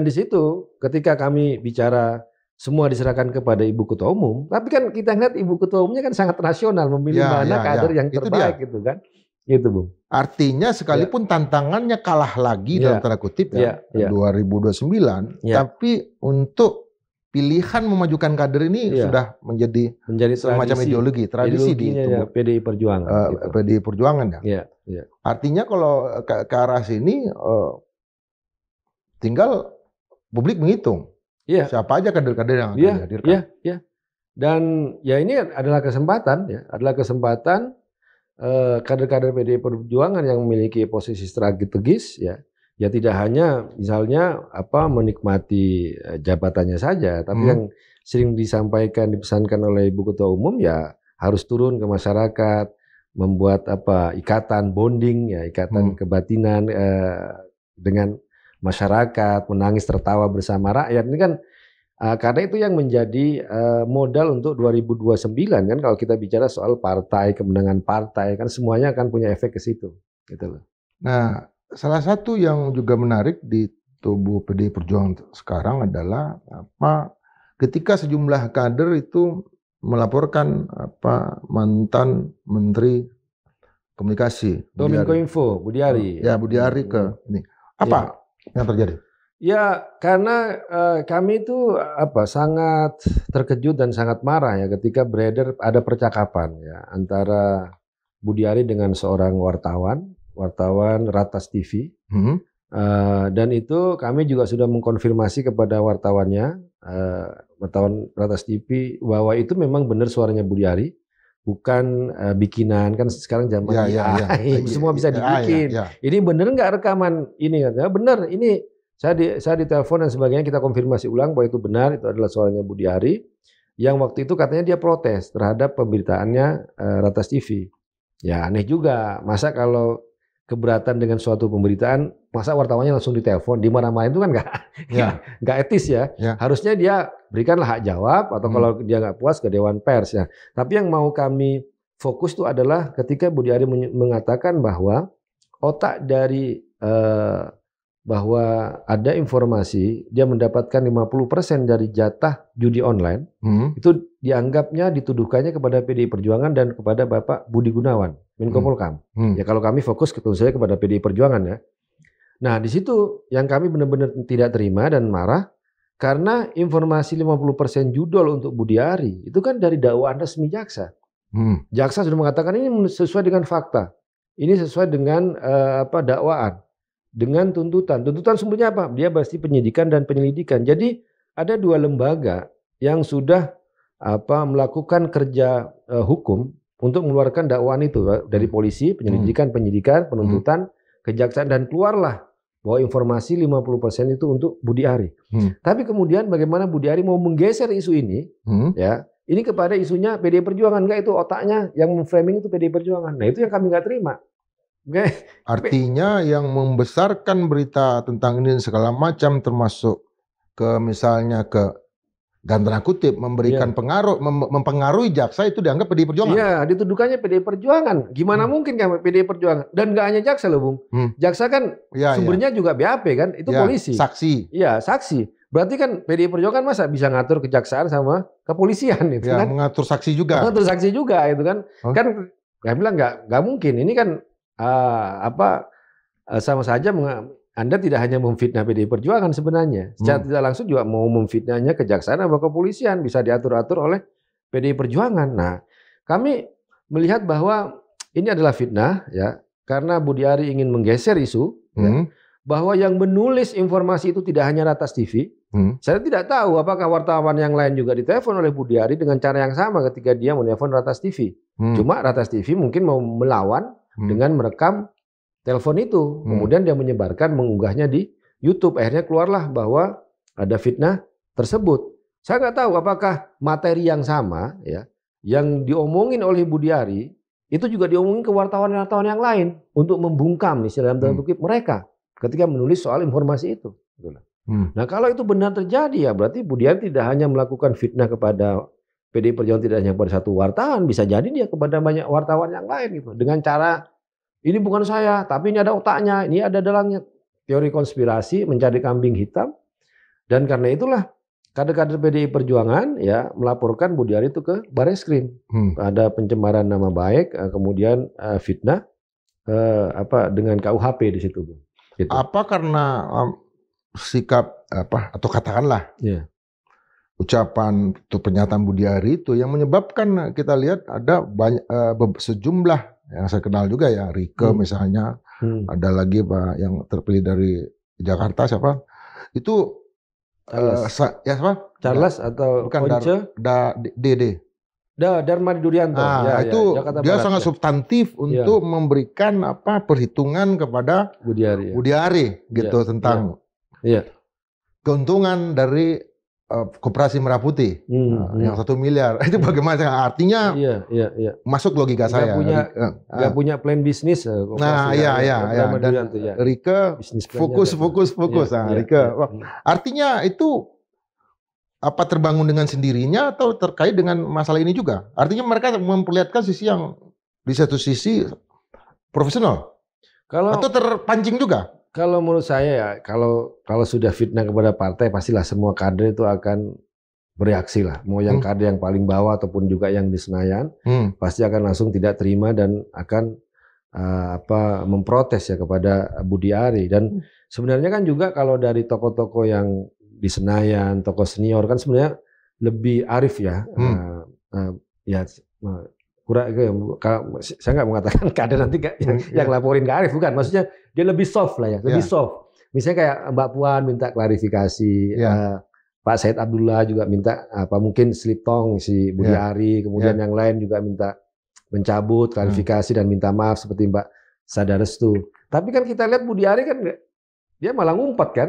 di situ ketika kami bicara semua diserahkan kepada Ibu Ketua Umum, tapi kan kita lihat Ibu Ketua Umumnya kan sangat rasional memilih mana kader yang terbaik gitu kan. Gitu, Bung. Artinya sekalipun tantangannya kalah lagi dalam tanda kutip 2029, tapi untuk pilihan memajukan kader ini sudah menjadi semacam tradisi di PDI Perjuangan. Gitu. PDI Perjuangan ya. Artinya kalau ke arah sini tinggal publik menghitung siapa aja kader-kader yang akan dihadirkan. Dan ya ini adalah kesempatan kader-kader PDI Perjuangan yang memiliki posisi strategis ya tidak hanya misalnya menikmati jabatannya saja, tapi yang sering dipesankan oleh Ibu Ketua Umum ya harus turun ke masyarakat, membuat ikatan bonding ikatan kebatinan dengan masyarakat, menangis tertawa bersama rakyat. Ini kan karena itu yang menjadi modal untuk 2029 kan, kalau kita bicara soal partai, kemenangan partai kan semuanya akan punya efek ke situ gitu loh. Nah, salah satu yang juga menarik di tubuh PDI Perjuangan sekarang adalah ketika sejumlah kader itu melaporkan mantan Menteri Komunikasi Kominfo Budiari. Ya, Budiari ke ini. Apa yang terjadi? Ya, karena kami itu sangat terkejut dan sangat marah ya ketika beredar ada percakapan ya antara Budiari dengan seorang wartawan Ratas TV. Dan itu kami juga sudah mengkonfirmasi kepada wartawan Ratas TV bahwa itu memang benar suaranya Budiari, bukan bikinan. Kan sekarang zaman AI, semua bisa dibikin. Ini benar nggak rekaman ini? Benar, ini saya ditelepon dan sebagainya, kita konfirmasi ulang bahwa itu benar, itu adalah suaranya Budiari. Yang waktu itu katanya dia protes terhadap pemberitaannya Ratas TV. Ya aneh juga, masa kalau keberatan dengan suatu pemberitaan, masa wartawannya langsung ditelepon, dimarah-marahin itu kan nggak etis ya. Harusnya dia berikanlah hak jawab, atau kalau dia nggak puas ke Dewan Pers ya. Tapi yang mau kami fokus itu adalah ketika Budiari mengatakan bahwa otak dari bahwa ada informasi dia mendapatkan 50% dari jatah judi online, itu dianggapnya dituduhkannya kepada PDI Perjuangan dan kepada Bapak Budi Gunawan, Menko Polhukam. Ya kalau kami fokus tentu saja kepada PDI Perjuangan ya. Nah di situ yang kami benar-benar tidak terima dan marah, karena informasi 50% judol untuk Budiari itu kan dari dakwaan resmi jaksa. Jaksa sudah mengatakan ini sesuai dengan fakta, ini sesuai dengan dakwaan. Dengan tuntutan sumbernya apa? Dia pasti penyidikan dan penyelidikan. Jadi ada dua lembaga yang sudah melakukan kerja hukum untuk mengeluarkan dakwaan itu dari polisi, penyidikan, penuntutan, kejaksaan, dan keluarlah bahwa informasi 50% itu untuk Budi Ari. Tapi kemudian bagaimana Budi Ari mau menggeser isu ini, ya, ini kepada isunya PDI Perjuangan, enggak, itu otaknya yang memframing itu PDI Perjuangan. Nah, itu yang kami nggak terima. Artinya yang membesarkan berita tentang ini segala macam, termasuk ke misalnya ke dalam tanda kutip memberikan pengaruh, mempengaruhi jaksa, itu dianggap PDI Perjuangan. Iya, dituduhkannya PDI Perjuangan. Gimana mungkin kan PDI Perjuangan? Dan nggak hanya jaksa loh, Bung. Jaksa kan sumbernya juga BAP kan, itu polisi. Saksi. Iya, saksi. Berarti kan PDI Perjuangan masa bisa ngatur kejaksaan sama kepolisian itu kan? Mengatur saksi juga. Mengatur saksi juga itu kan? Kan saya bilang nggak mungkin. Ini kan sama saja Anda tidak hanya memfitnah PDI Perjuangan sebenarnya. Secara tidak langsung juga mau memfitnahnya kejaksaan atau kepolisian, bisa diatur-atur oleh PDI Perjuangan. Nah, kami melihat bahwa ini adalah fitnah, ya, karena Budi Ari ingin menggeser isu, ya, bahwa yang menulis informasi itu tidak hanya Ratas TV. Saya tidak tahu apakah wartawan yang lain juga ditelepon oleh Budi Ari dengan cara yang sama ketika dia menelpon Ratas TV. Cuma Ratas TV mungkin mau melawan dengan merekam telepon itu, kemudian dia menyebarkan, mengunggahnya di YouTube. Akhirnya keluarlah bahwa ada fitnah tersebut. Saya nggak tahu apakah materi yang sama, ya, yang diomongin oleh Budi Ari itu juga diomongin ke wartawan-wartawan yang lain untuk membungkam, istilah dalam tanda kutip, mereka ketika menulis soal informasi itu. Nah, kalau itu benar terjadi, ya berarti Budi Ari tidak hanya melakukan fitnah kepada PDI Perjuangan, tidak hanya kepada satu wartawan, bisa jadi dia kepada banyak wartawan yang lain gitu, dengan cara ini bukan saya, tapi ini ada otaknya, ini ada dalangnya. Teori konspirasi, mencari kambing hitam. Dan karena itulah kader-kader PDI Perjuangan ya melaporkan Budi Ari itu ke Bareskrim. Ada pencemaran nama baik, kemudian fitnah dengan KUHP di situ, Bu. Gitu. Apa karena sikap atau katakanlah ucapan atau pernyataan Budi Ari itu yang menyebabkan kita lihat ada banyak sejumlah yang saya kenal juga ya, Rike misalnya, ada lagi Pak yang terpilih dari Jakarta siapa? Itu siapa? Charles atau bukan Dede. Darmadi Durianto. Itu dia sangat substantif untuk memberikan perhitungan kepada Budi Ari gitu tentang keuntungan dari Koperasi Merah Putih yang 1 miliar. Itu bagaimana? Artinya masuk logika saya. Nggak punya plan bisnis. Dan Rike fokus. Rike. Artinya itu apa terbangun dengan sendirinya atau terkait dengan masalah ini juga? Artinya mereka memperlihatkan sisi yang di satu sisi profesional. Atau terpancing juga? Kalau menurut saya ya, kalau sudah fitnah kepada partai, pastilah semua kader itu akan bereaksi lah. Mau yang kader yang paling bawah ataupun juga yang di Senayan, pasti akan langsung tidak terima dan akan memprotes ya kepada Budi Ari. Dan sebenarnya kan juga kalau dari tokoh-tokoh yang di Senayan, tokoh senior kan sebenarnya lebih arif ya. Saya nggak mengatakan kader nanti yang laporin ke Arif, bukan. Maksudnya dia lebih soft lah ya, lebih soft. Misalnya kayak Mbak Puan minta klarifikasi, Pak Said Abdullah juga minta mungkin slip tong si Budi Ari, kemudian yang lain juga minta mencabut klarifikasi dan minta maaf seperti Mbak Sada Restu. Tapi kan kita lihat Budi Ari kan dia malah ngumpet kan,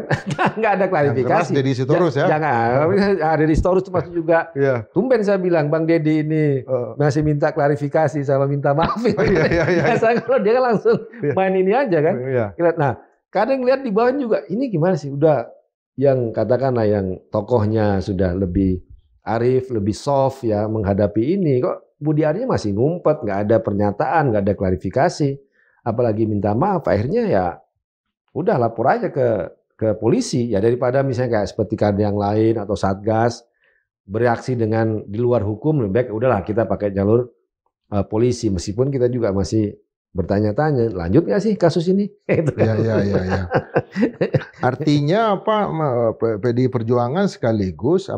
nggak ada klarifikasi. Deddy Sitorus ya? Jangan, Deddy Sitorus termasuk juga. Tumben saya bilang Bang Deddy ini masih minta klarifikasi sama minta maaf. Biasanya kalau dia kan langsung main ini aja kan. Nah, kadang lihat di bawah juga, ini gimana sih? Udah yang katakanlah yang tokohnya sudah lebih arif, lebih soft ya menghadapi ini, kok Budi Ari masih ngumpet, nggak ada pernyataan, nggak ada klarifikasi, apalagi minta maaf. Akhirnya ya udah lapor aja ke polisi ya, daripada misalnya kayak seperti kader yang lain atau Satgas bereaksi dengan di luar hukum, lebih baik udahlah kita pakai jalur polisi, meskipun kita juga masih bertanya-tanya lanjut nggak sih kasus ini. Artinya PDI Perjuangan sekaligus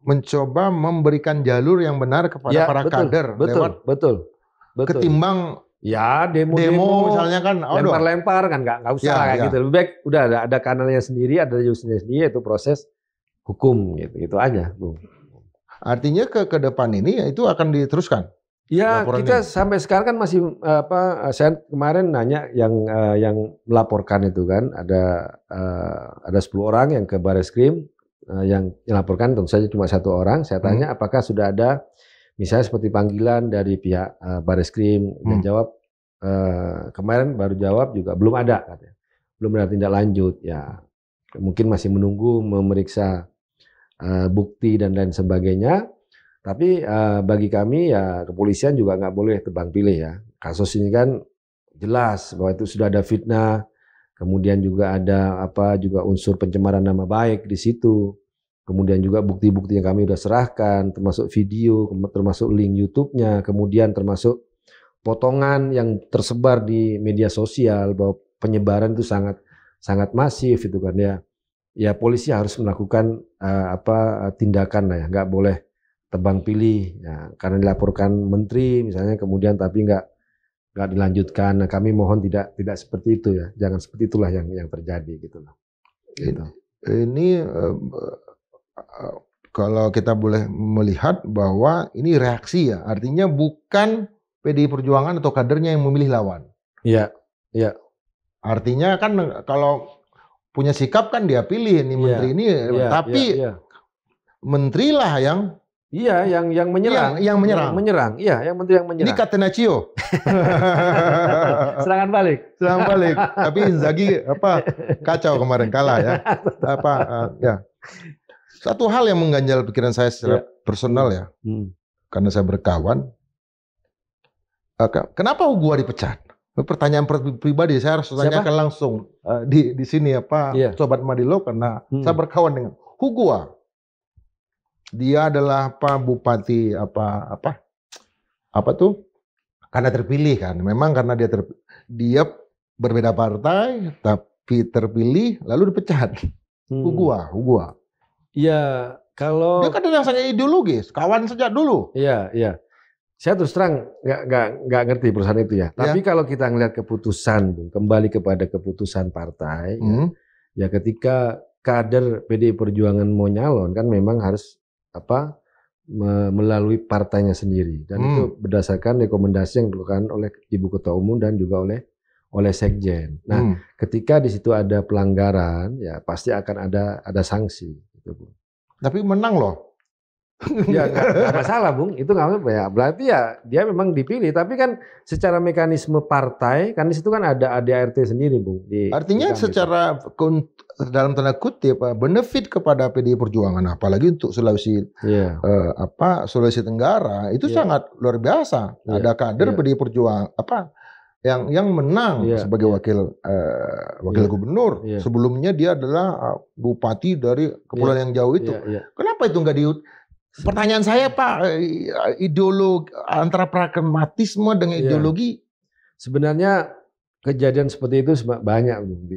mencoba memberikan jalur yang benar kepada para kader betul. Ketimbang demo misalnya kan lempar-lempar kan nggak usah kayak gitu. Lebih baik udah ada kanalnya sendiri, ada jalurnya sendiri, itu proses hukum gitu aja, Bung. Artinya ke depan ini ya itu akan diteruskan. Ya, Laporan kita ini. sampai sekarang kan masih saya kemarin nanya yang melaporkan itu kan ada 10 orang yang ke Bareskrim yang melaporkan tentu saja cuma 1 orang. Saya tanya apakah sudah ada misalnya seperti panggilan dari pihak Bareskrim dan jawab kemarin baru jawab juga belum ada katanya. Belum ada tindak lanjut ya. Mungkin masih menunggu memeriksa bukti dan lain sebagainya. Tapi bagi kami ya kepolisian juga nggak boleh tebang pilih ya. Kasus ini kan jelas bahwa itu sudah ada fitnah, kemudian juga ada juga unsur pencemaran nama baik di situ. Kemudian juga bukti-bukti yang kami sudah serahkan, termasuk video, termasuk link YouTube-nya, kemudian termasuk potongan yang tersebar di media sosial bahwa penyebaran itu sangat masif itu kan ya. Ya polisi harus melakukan tindakan lah ya, nggak boleh tebang pilih ya, karena dilaporkan menteri misalnya kemudian tapi nggak dilanjutkan. Nah, kami mohon tidak seperti itu ya, jangan seperti itulah yang terjadi gitu loh. Gitu. Ini kalau kita boleh melihat bahwa ini reaksi ya, artinya bukan PDI Perjuangan atau kadernya yang memilih lawan. Iya, iya. Artinya kan kalau punya sikap kan dia pilih nih menteri ini, tapi menteri lah yang yang menyerang. Yang menyerang. Iya, yang menteri yang menyerang. Ini Catenaccio. Serangan balik. Tapi Inzaghi kacau kemarin kalah ya. Ya. Satu hal yang mengganjal pikiran saya secara personal ya. Karena saya berkawan. Kenapa Hugua dipecat? Pertanyaan pribadi saya harus tanyakan langsung di sini Sobat Madilo karena saya berkawan dengan Hugua. Dia adalah bupati karena terpilih kan. Memang karena dia berbeda partai tapi terpilih lalu dipecat. Hugua. Iya, kalau dia kan yang sangat ideologis, kawan sejak dulu. Iya. Saya terus terang nggak ngerti perusahaan itu ya. Tapi kalau kita ngelihat keputusan, kembali kepada keputusan partai, ya ketika kader PDI Perjuangan mau nyalon kan memang harus melalui partainya sendiri dan itu berdasarkan rekomendasi yang dilakukan oleh Ibu Ketua Umum dan juga oleh Sekjen. Nah, ketika di situ ada pelanggaran, ya pasti akan ada sanksi. Gitu, Bung. Tapi menang loh. Ya nggak masalah, Bung. Itu nggak apa ya. Berarti ya dia memang dipilih. Tapi kan secara mekanisme partai kan di situ kan ada ADART sendiri, Bung. Artinya secara dalam tanda kutip benefit kepada PDI Perjuangan, apalagi untuk Sulawesi Sulawesi Tenggara itu sangat luar biasa. Ada kader PDI Perjuangan yang menang sebagai wakil gubernur. Sebelumnya dia adalah bupati dari kepulauan yang jauh itu. Kenapa itu nggak Pertanyaan saya Pak, ideologi antara pragmatisme dengan ideologi. Sebenarnya kejadian seperti itu banyak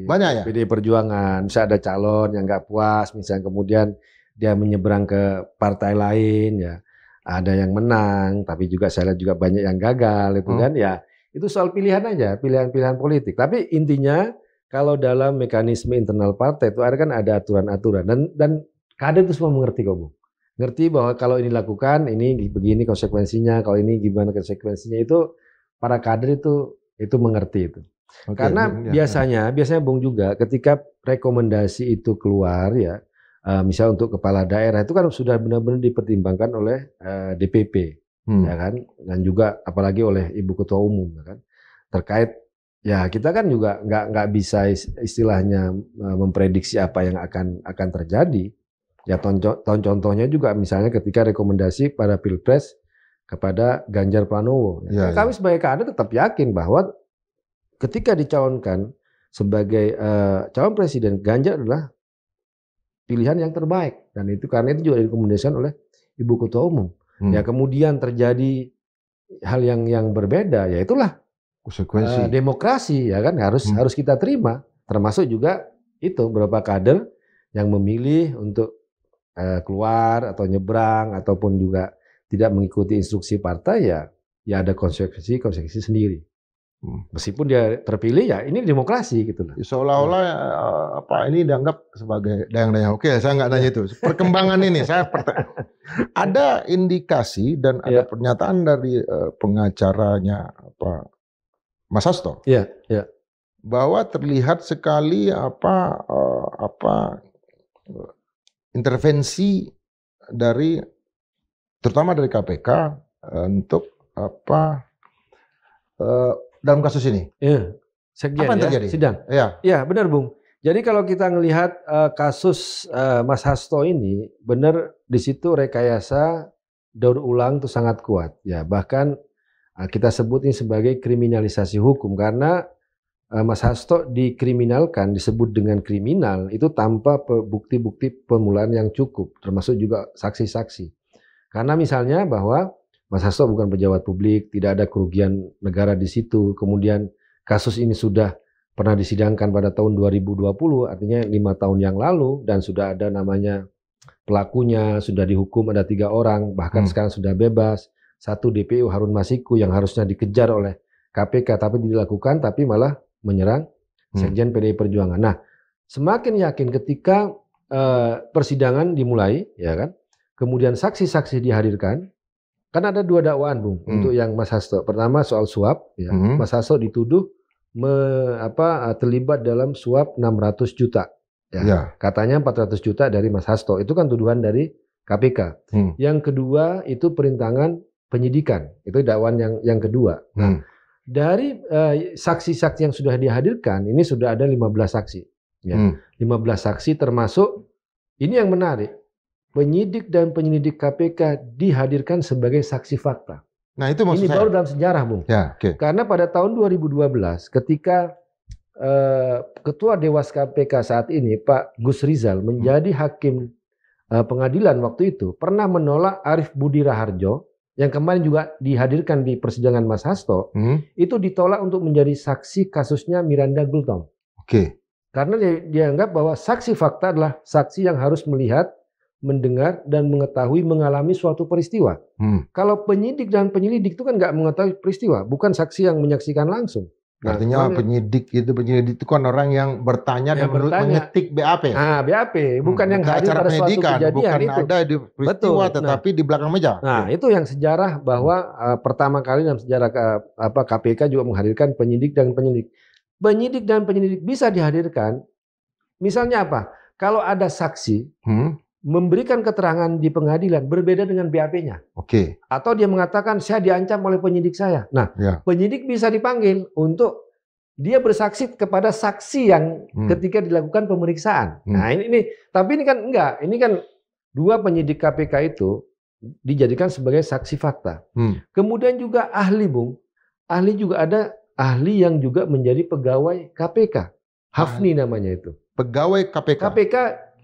ya? PDI Perjuangan. Misalnya ada calon yang nggak puas, misalnya kemudian dia menyeberang ke partai lain, ya ada yang menang, tapi juga saya lihat juga banyak yang gagal, itu kan ya itu soal pilihan aja, pilihan-pilihan politik. Tapi intinya kalau dalam mekanisme internal partai itu ada aturan-aturan dan kader itu semua mengerti kok, Bung. Ngerti bahwa kalau ini lakukan, ini begini konsekuensinya, kalau ini gimana konsekuensinya, itu para kader itu mengerti itu. Karena biasanya Bung juga ketika rekomendasi itu keluar ya, misal untuk kepala daerah itu kan sudah benar-benar dipertimbangkan oleh DPP, ya kan, dan juga apalagi oleh Ibu Ketua Umum, ya kan, terkait ya kita kan juga nggak bisa istilahnya memprediksi apa yang akan terjadi. Ya contohnya juga misalnya ketika rekomendasi pada Pilpres kepada Ganjar Pranowo. Kami sebagai kader tetap yakin bahwa ketika dicalonkan sebagai calon presiden, Ganjar adalah pilihan yang terbaik dan itu karena itu juga direkomendasikan oleh Ibu Ketua Umum. Ya kemudian terjadi hal yang berbeda, ya itulah konsekuensi demokrasi ya kan harus kita terima. Termasuk juga itu beberapa kader yang memilih untuk keluar atau nyebrang ataupun juga tidak mengikuti instruksi partai ya ada konsekuensi sendiri. Meskipun dia terpilih ya ini demokrasi gitu loh. Seolah-olah ini dianggap sebagai dayang-dayang. Oke, saya nggak nanya itu. Perkembangan ini Ada indikasi dan ada Iya. pernyataan dari pengacaranya Mas Hasto Iya, iya. bahwa terlihat sekali intervensi dari terutama dari KPK untuk dalam kasus ini. Iya. Sekjen Apa yang ya, terjadi? sidang. Ya. Ya, benar Bung. Jadi kalau kita ngelihat kasus Mas Hasto ini, benar di situ rekayasa daur ulang itu sangat kuat. Ya, bahkan kita sebut ini sebagai kriminalisasi hukum karena Mas Hasto dikriminalkan, disebut dengan kriminal itu tanpa bukti-bukti permulaan yang cukup, termasuk juga saksi-saksi. Karena misalnya bahwa Mas Hasto bukan pejabat publik, tidak ada kerugian negara di situ. Kemudian kasus ini sudah pernah disidangkan pada tahun 2020, artinya 5 tahun yang lalu, dan sudah ada namanya pelakunya, sudah dihukum ada 3 orang, bahkan sekarang sudah bebas. 1 DPO Harun Masiku yang harusnya dikejar oleh KPK tapi dilakukan, tapi malah menyerang Sekjen PDI Perjuangan. Nah, semakin yakin ketika persidangan dimulai, ya kan, kemudian saksi-saksi dihadirkan. Kan ada 2 dakwaan, Bung, untuk yang Mas Hasto. Pertama soal suap, ya. Mas Hasto dituduh terlibat dalam suap 600 juta. Ya. Katanya 400 juta dari Mas Hasto. Itu kan tuduhan dari KPK. Yang kedua itu perintangan penyidikan. Itu dakwaan yang kedua. Nah, dari saksi-saksi yang sudah dihadirkan, ini sudah ada 15 saksi. Ya. 15 saksi termasuk, ini yang menarik, penyidik dan penyelidik KPK dihadirkan sebagai saksi fakta. Nah, itu maksud ini saya. baru dalam sejarah, Bung. Ya, okay. Karena pada tahun 2012 ketika Ketua Dewas KPK saat ini Pak Gus Rizal menjadi hakim pengadilan waktu itu pernah menolak Arief Budi Raharjo yang kemarin juga dihadirkan di persidangan Mas Hasto, itu ditolak untuk menjadi saksi kasusnya Miranda Gultom. Oke. Karena dia dianggap bahwa saksi fakta adalah saksi yang harus melihat, mendengar dan mengetahui mengalami suatu peristiwa. Kalau penyidik dan penyelidik itu kan nggak mengetahui peristiwa, bukan saksi yang menyaksikan langsung. Nah, artinya penyelidik itu kan orang yang bertanya dan mengetik BAP. Nah, BAP bukan yang hadir pada suatu kejadian bukan itu. Ada di peristiwa. Betul. Tetapi di belakang meja. Nah, itu yang sejarah bahwa pertama kali dalam sejarah KPK juga menghadirkan penyidik dan penyelidik. Penyidik dan penyelidik bisa dihadirkan. Misalnya apa? Kalau ada saksi memberikan keterangan di pengadilan berbeda dengan BAP-nya. Oke. Atau dia mengatakan saya diancam oleh penyidik saya. Nah, penyidik bisa dipanggil untuk dia bersaksi kepada saksi yang ketika dilakukan pemeriksaan. Nah, ini tapi ini kan enggak. Ini kan 2 penyidik KPK itu dijadikan sebagai saksi fakta. Kemudian juga ahli, Bung. Ahli juga ada ahli yang juga menjadi pegawai KPK. Hafni namanya itu. Pegawai KPK. KPK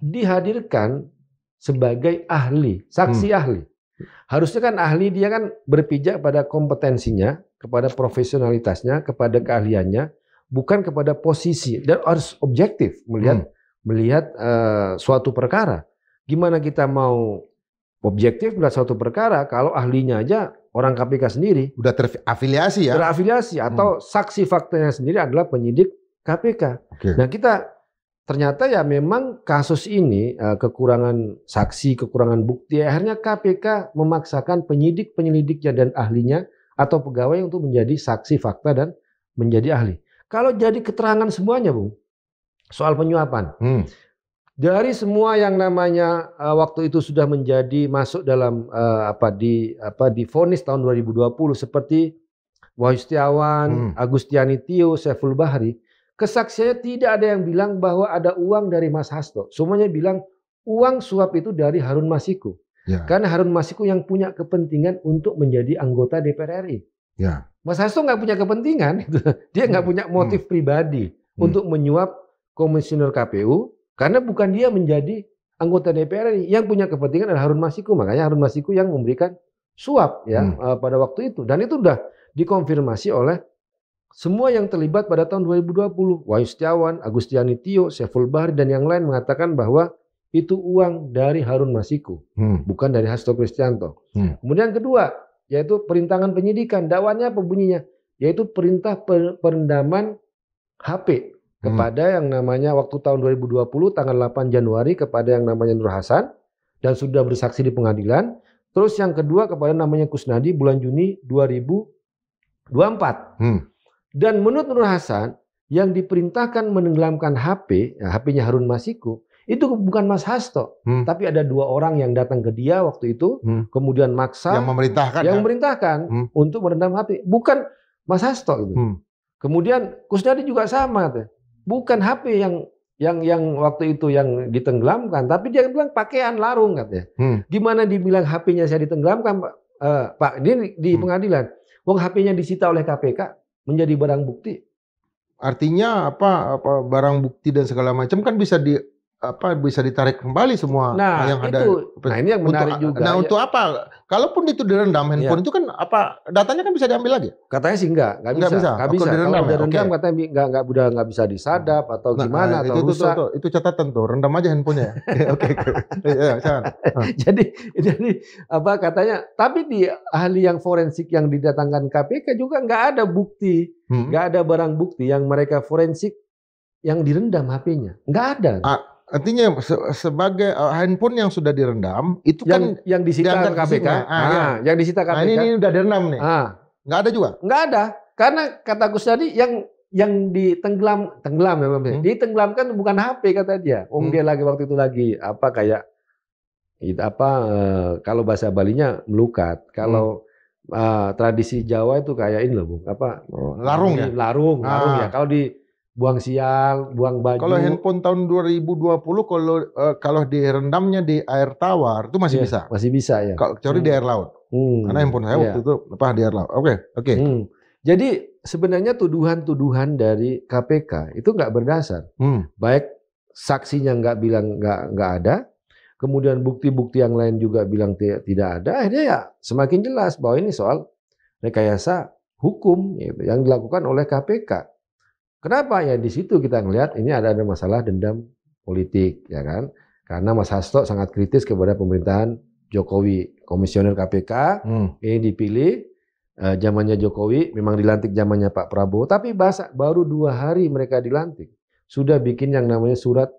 dihadirkan sebagai ahli, saksi ahli. Harusnya kan ahli dia kan berpijak pada kompetensinya, kepada profesionalitasnya, kepada keahliannya, bukan kepada posisi, dan harus objektif melihat suatu perkara. Gimana kita mau objektif melihat suatu perkara kalau ahlinya aja orang KPK sendiri udah terafiliasi ya? Terafiliasi atau saksi faktanya sendiri adalah penyidik KPK. Nah, kita ternyata ya memang kasus ini kekurangan saksi, kekurangan bukti. Akhirnya KPK memaksakan penyidik, penyelidiknya dan ahlinya atau pegawai untuk menjadi saksi fakta dan menjadi ahli. Kalau jadi keterangan semuanya, Bung, soal penyuapan. Dari semua yang namanya waktu itu sudah menjadi masuk dalam divonis tahun 2020 seperti Wahyu Setiawan, Agustiani Tio, Saiful Bahri. Kesaksiannya tidak ada yang bilang bahwa ada uang dari Mas Hasto. Semuanya bilang uang suap itu dari Harun Masiku. Ya. Karena Harun Masiku yang punya kepentingan untuk menjadi anggota DPR RI. Ya. Mas Hasto nggak punya kepentingan. Dia nggak punya motif pribadi untuk menyuap komisioner KPU. Karena bukan dia menjadi anggota DPR RI. Yang punya kepentingan adalah Harun Masiku. Makanya Harun Masiku yang memberikan suap pada waktu itu. Dan itu sudah dikonfirmasi oleh semua yang terlibat pada tahun 2020, Wahyu Setiawan, Agustiani Tio, Saiful Bahri dan yang lain mengatakan bahwa itu uang dari Harun Masiku, bukan dari Hasto Kristianto. Kemudian kedua, yaitu perintangan penyidikan. Dakwaannya apa bunyinya? Yaitu perintah perendaman HP kepada yang namanya waktu tahun 2020 tanggal 8 Januari kepada yang namanya Nur Hasan dan sudah bersaksi di pengadilan. Terus yang kedua kepada namanya Kusnadi bulan Juni 2024. Dan menurut Nur Hasan yang diperintahkan menenggelamkan HP, ya, HP-nya Harun Masiku, itu bukan Mas Hasto, tapi ada 2 orang yang datang ke dia waktu itu, kemudian maksa yang memerintahkan untuk merendam HP, bukan Mas Hasto itu. Kemudian Kusnadi juga sama, bukan HP yang waktu itu yang ditenggelamkan, tapi dia bilang pakaian larung katanya. Gimana dibilang HP-nya saya ditenggelamkan, Pak? Ini di pengadilan. Wong HP-nya disita oleh KPK menjadi barang bukti. Artinya apa barang bukti dan segala macam kan bisa ditarik kembali semua yang ada. Nah, ini yang menarik juga. Nah, untuk apa? Kalaupun itu direndam handphone itu kan apa? Datanya kan bisa diambil lagi? Katanya sih enggak bisa. Kalau direndam katanya nggak bisa disadap atau gimana atau rusak. Itu catatan tuh, rendam aja handphonenya. Oke. Jadi apa katanya? Tapi di ahli yang forensik yang didatangkan KPK juga nggak ada bukti, nggak ada barang bukti yang mereka forensik yang direndam HP-nya, nggak ada. Artinya sebagai handphone yang sudah direndam itu yang disita KPK. Yang disita KPK. Ini udah direndam nih. Nggak ada juga? Nggak ada. Karena kata Gus tadi yang tenggelam ya, ditenggelamkan bukan HP kata dia. Dia waktu itu lagi kalau bahasa Balinya melukat. Kalau tradisi Jawa itu kayak ini loh, Bung. Larung ya? Larung ya. Kalau di buang sial, buang baju. Kalau handphone tahun 2020 kalau direndamnya di air tawar itu masih bisa. Masih bisa ya. Kecuali di air laut. Karena handphone saya waktu itu di air laut. Oke. Jadi sebenarnya tuduhan-tuduhan dari KPK itu nggak berdasar. Baik saksinya nggak bilang nggak ada, kemudian bukti-bukti yang lain juga bilang tidak ada. Akhirnya ya semakin jelas bahwa ini soal rekayasa hukum gitu, yang dilakukan oleh KPK. Kenapa? Ya di situ kita ngelihat ini ada masalah dendam politik, ya kan? Karena Mas Hasto sangat kritis kepada pemerintahan Jokowi, komisioner KPK ini dipilih zamannya Jokowi, memang dilantik zamannya Pak Prabowo, tapi baru 2 hari mereka dilantik sudah bikin yang namanya surat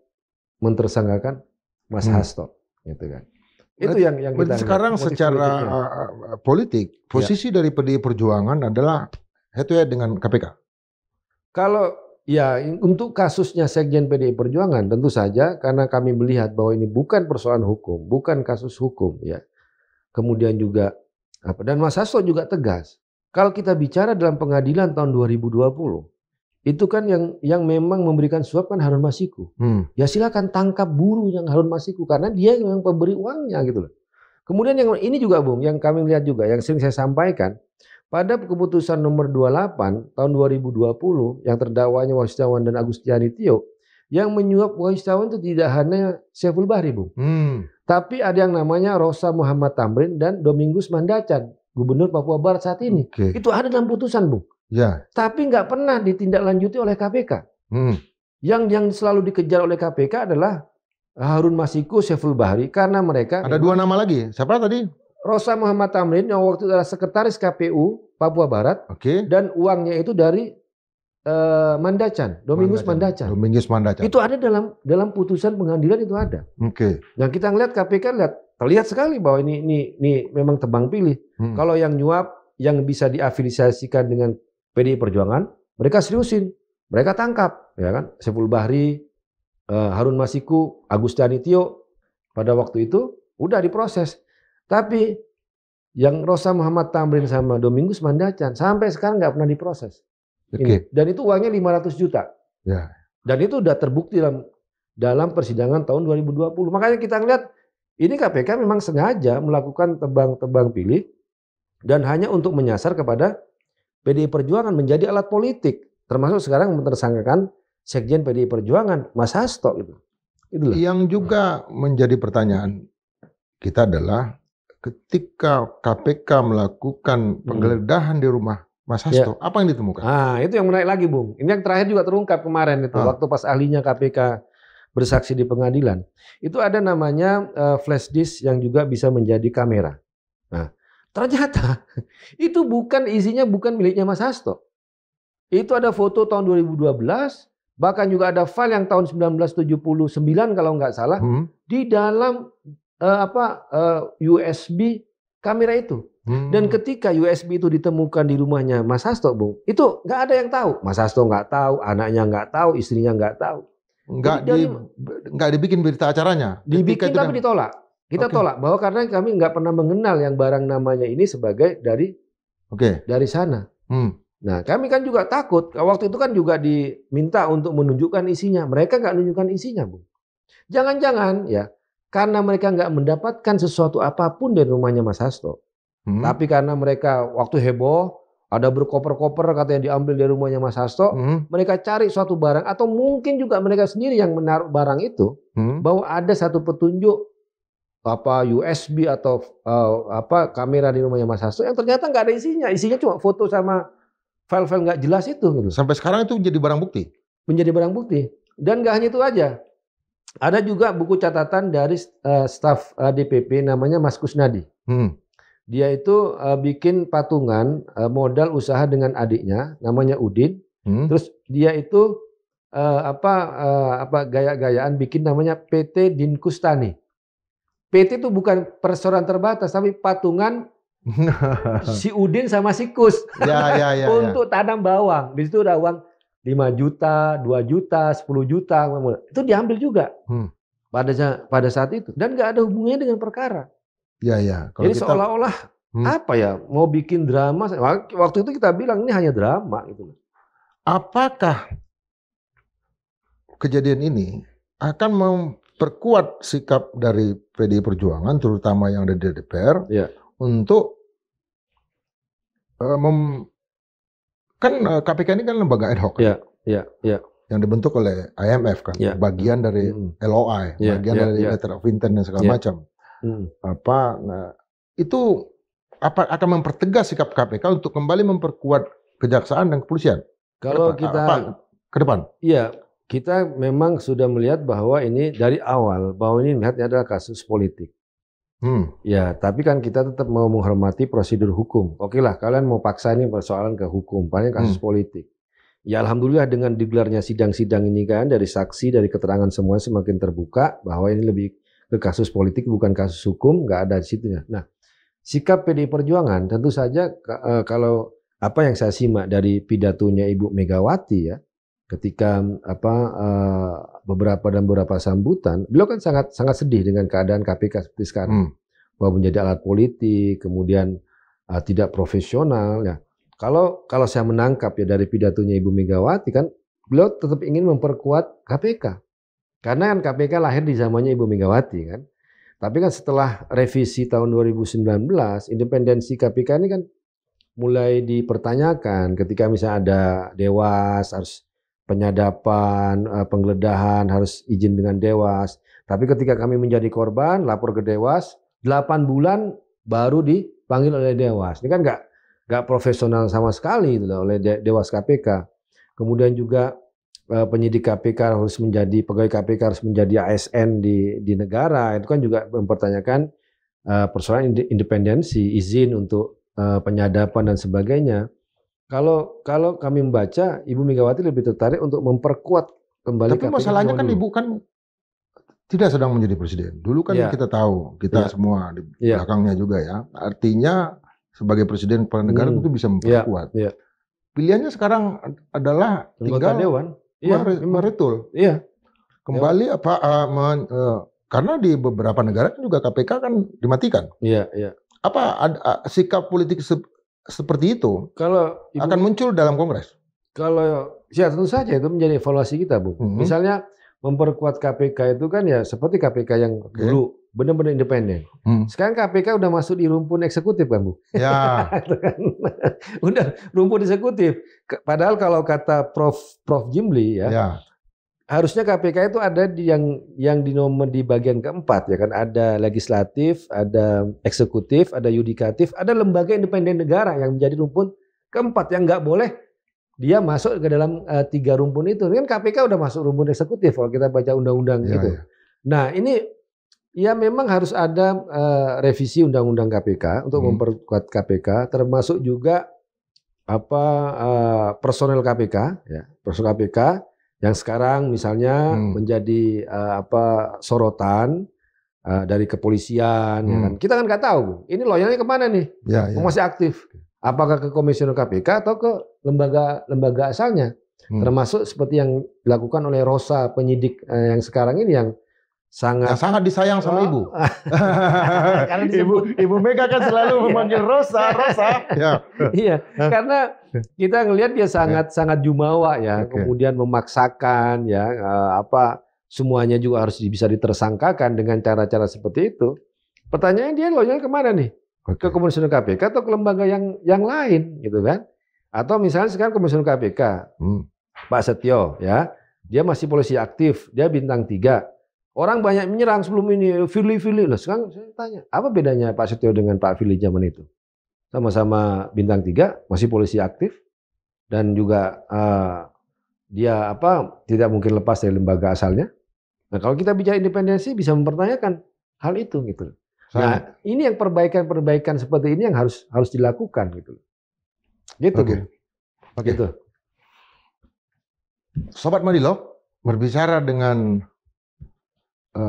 mentersangkakan Mas Hasto, gitu kan? Itu yang kita sekarang secara politik posisi dari PDI Perjuangan adalah head to head dengan KPK. Kalau ya untuk kasusnya Sekjen PDI Perjuangan tentu saja karena kami melihat bahwa ini bukan persoalan hukum, bukan kasus hukum ya. Kemudian juga dan Mas Hasto juga tegas. Kalau kita bicara dalam pengadilan tahun 2020, itu kan yang memang memberikan suap kan Harun Masiku. Ya silakan tangkap buruh yang Harun Masiku karena dia yang pemberi uangnya gitu loh. Kemudian yang ini juga Bung, yang kami lihat juga yang sering saya sampaikan. Pada keputusan nomor 28 tahun 2020 yang terdakwanya Wahyu Setiawan dan Agustiani Tio yang menyuap Wahyu Setiawan itu tidak hanya Saiful Bahri, Bung. Tapi ada yang namanya Rosa Muhammad Tamrin dan Domingus Mandacan, Gubernur Papua Barat saat ini. Itu ada dalam putusan, Bung. Ya. Tapi nggak pernah ditindaklanjuti oleh KPK. Yang selalu dikejar oleh KPK adalah Harun Masiku, Saiful Bahri karena mereka ada 2 nama lagi. Siapa tadi? Rosa Muhammad Tamrin yang waktu itu adalah sekretaris KPU Papua Barat, dan uangnya itu dari Domingus Mandacan. Itu ada dalam putusan pengadilan itu ada. Yang kita ngelihat KPK terlihat sekali bahwa ini memang tebang pilih. Kalau yang nyuap yang bisa diafiliasikan dengan PDI Perjuangan, mereka seriusin, mereka tangkap, ya kan? Saiful Bahri, Harun Masiku, Agustiani Tio pada waktu itu udah diproses. Tapi yang Rosa Muhammad Tamrin sama Domingus Mandacan sampai sekarang nggak pernah diproses. Dan itu uangnya 500 juta. Ya. Dan itu udah terbukti dalam persidangan tahun 2020. Makanya kita ngeliat ini KPK memang sengaja melakukan tebang pilih dan hanya untuk menyasar kepada PDI Perjuangan menjadi alat politik. Termasuk sekarang mentersangkakan Sekjen PDI Perjuangan Mas Hasto gitu. Itulah. Yang juga menjadi pertanyaan kita adalah ketika KPK melakukan penggeledahan di rumah Mas Hasto, apa yang ditemukan? Itu yang menarik lagi, Bung. Ini yang terakhir juga terungkap kemarin itu, waktu pas ahlinya KPK bersaksi di pengadilan. Itu ada namanya flash disk yang juga bisa menjadi kamera. Nah, ternyata itu isinya bukan miliknya Mas Hasto. Itu ada foto tahun 2012, bahkan juga ada file yang tahun 1979 kalau nggak salah, di dalam USB kamera itu. Dan ketika USB itu ditemukan di rumahnya Mas Hasto, Bung, itu nggak ada yang tahu. Mas Hasto nggak tahu, anaknya nggak tahu, istrinya nggak tahu. Nggak dibikin berita acaranya. Dibikin tapi ditolak. Kita tolak bahwa karena kami nggak pernah mengenal yang barang namanya ini sebagai dari sana. Nah, kami kan juga takut. Waktu itu kan juga diminta untuk menunjukkan isinya. Mereka nggak menunjukkan isinya, Bung. Jangan-jangan ya, karena mereka nggak mendapatkan sesuatu apapun dari rumahnya Mas Hasto. Tapi karena mereka waktu heboh, ada berkoper-koper katanya diambil dari rumahnya Mas Hasto, mereka cari suatu barang atau mungkin juga mereka sendiri yang menaruh barang itu, bahwa ada satu petunjuk USB atau kamera di rumahnya Mas Hasto yang ternyata nggak ada isinya cuma foto sama file-file nggak jelas itu. Gitu. Sampai sekarang itu menjadi barang bukti. Menjadi barang bukti. Dan nggak hanya itu aja, ada juga buku catatan dari staf DPP namanya Mas Kusnadi. Dia itu bikin patungan modal usaha dengan adiknya, namanya Udin. Terus dia itu gaya-gayaan bikin namanya PT Dinkustani. PT itu bukan perseroan terbatas, tapi patungan si Udin sama si Kus untuk tanam bawang. Di situ ada uang 5 juta, 2 juta, 10 juta. Itu diambil juga pada saat itu. Dan nggak ada hubungannya dengan perkara. Jadi seolah-olah mau bikin drama. Waktu itu kita bilang ini hanya drama gitu. Apakah kejadian ini akan memperkuat sikap dari PDI Perjuangan, terutama yang ada di DPR, untuk kan KPK ini kan lembaga ad hoc, yang dibentuk oleh IMF kan, bagian dari LOI, bagian dari Letter of Intent dan segala macam. Itu akan mempertegas sikap KPK untuk kembali memperkuat kejaksaan dan kepolisian. Kalau kita ke depan, kita memang sudah melihat bahwa ini dari awal bahwa ini melihatnya adalah kasus politik. Tapi kan kita tetap mau menghormati prosedur hukum. Oke lah, kalian mau paksa ini persoalan ke hukum, paling kasus politik. Ya alhamdulillah dengan digelarnya sidang-sidang ini kan dari saksi, dari keterangan semua semakin terbuka bahwa ini lebih ke kasus politik bukan kasus hukum, nggak ada di situnya. Nah, sikap PDI Perjuangan tentu saja kalau apa yang saya simak dari pidatonya Ibu Megawati ya, ketika beberapa sambutan, beliau kan sangat sedih dengan keadaan KPK seperti sekarang, bahwa menjadi alat politik, kemudian tidak profesional. Ya, kalau saya menangkap ya dari pidatonya Ibu Megawati kan, beliau tetap ingin memperkuat KPK, karena kan KPK lahir di zamannya Ibu Megawati kan. Tapi kan setelah revisi tahun 2019, independensi KPK ini kan mulai dipertanyakan ketika misalnya ada Dewas harus penyadapan, penggeledahan harus izin dengan Dewas. Tapi ketika kami menjadi korban, lapor ke Dewas, 8 bulan baru dipanggil oleh Dewas. Ini kan nggak profesional sama sekali gitu loh, oleh Dewas KPK. Kemudian juga penyidik KPK harus menjadi, pegawai KPK harus menjadi ASN di negara. Itu kan juga mempertanyakan persoalan independensi, izin untuk penyadapan dan sebagainya. Kalau kami membaca, Ibu Megawati lebih tertarik untuk memperkuat kembali KPK. Tapi masalahnya kan Ibu kan tidak sedang menjadi presiden. Dulu kan kita tahu, kita semua di belakangnya juga ya. Artinya sebagai presiden kepala negara itu bisa memperkuat. Pilihannya sekarang adalah tinggal Dewan. Meretul. Kembali karena di beberapa negara kan juga KPK kan dimatikan. Apa sikap politik seperti itu kalau akan muncul dalam Kongres? Kalau ya tentu saja itu menjadi evaluasi kita, Bu. Misalnya memperkuat KPK itu kan ya seperti KPK yang dulu benar-benar independen. Sekarang KPK udah masuk di rumpun eksekutif kan, Bu? Ya. Udah rumpun eksekutif. Padahal kalau kata Prof Jimli ya, harusnya KPK itu ada yang di nomor di bagian keempat ya kan, ada legislatif, ada eksekutif, ada yudikatif, ada lembaga independen negara yang menjadi rumpun keempat yang nggak boleh dia masuk ke dalam 3 rumpun itu. Kan KPK udah masuk rumpun eksekutif kalau kita baca undang-undang gitu. Nah ini ya memang harus ada revisi undang-undang KPK untuk memperkuat KPK, termasuk juga personel KPK ya, personel KPK yang sekarang misalnya menjadi sorotan dari kepolisian, ya kan. Kita kan nggak tahu, ini loyalnya kemana nih? Ya, ya. Masih aktif. Apakah ke komisioner KPK atau ke lembaga asalnya? Termasuk seperti yang dilakukan oleh Rosa penyidik yang sekarang ini yang sangat disayang sama ibu. Karena ibu Mega kan selalu memanggil Rosa. Ya. Iya, karena kita ngelihat dia sangat jumawa ya, kemudian memaksakan ya semuanya juga harus bisa ditersangkakan dengan cara-cara seperti itu. Pertanyaannya dia loyal kemana nih? Ke komisioner KPK atau ke lembaga yang lain gitu kan? Atau misalnya sekarang komisioner KPK, Pak Setio ya, dia masih polisi aktif, dia bintang 3. Orang banyak menyerang sebelum ini, Firly. Nah, sekarang saya tanya, apa bedanya Pak Setio dengan Pak Firly zaman itu? Sama-sama bintang 3, masih polisi aktif, dan juga dia tidak mungkin lepas dari lembaga asalnya. Nah, kalau kita bicara independensi bisa mempertanyakan hal itu gitu. Nah, ini yang perbaikan seperti ini yang harus dilakukan gitu. Gitu. Oke. Gitu. Sobat Madilog, berbicara dengan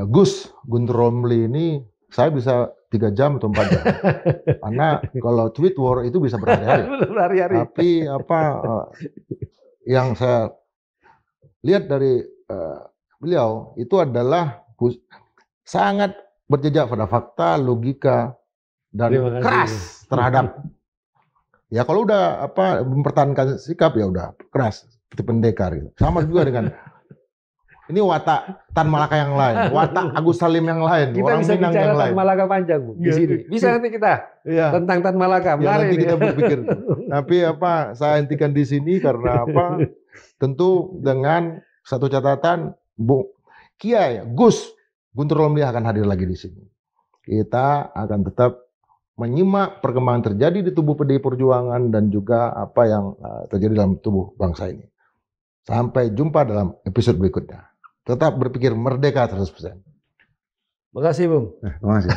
Gus Guntur Romli ini saya bisa 3 jam atau 4 jam. Karena kalau tweet war itu bisa berhari-hari. Tapi yang saya lihat dari beliau itu adalah sangat berjejak pada fakta, logika, dan keras terhadap. Ya kalau udah mempertahankan sikap ya udah keras seperti pendekar gitu. Sama juga dengan ini watak Tan Malaka yang lain, watak Agus Salim yang lain, kita orang bisa Minang bicara yang Tan lain. Malaka panjang Bu, di sini. Bisa nanti kita tentang Tan Malaka. Ya, nanti kita berpikir. Tapi saya hentikan di sini karena tentu dengan satu catatan, Bu Kiai Gus Guntur Romli akan hadir lagi di sini. Kita akan tetap menyimak perkembangan terjadi di tubuh PDI Perjuangan dan juga apa yang terjadi dalam tubuh bangsa ini. Sampai jumpa dalam episode berikutnya. Tetap berpikir merdeka 100%. Makasih, Bung. Terima kasih.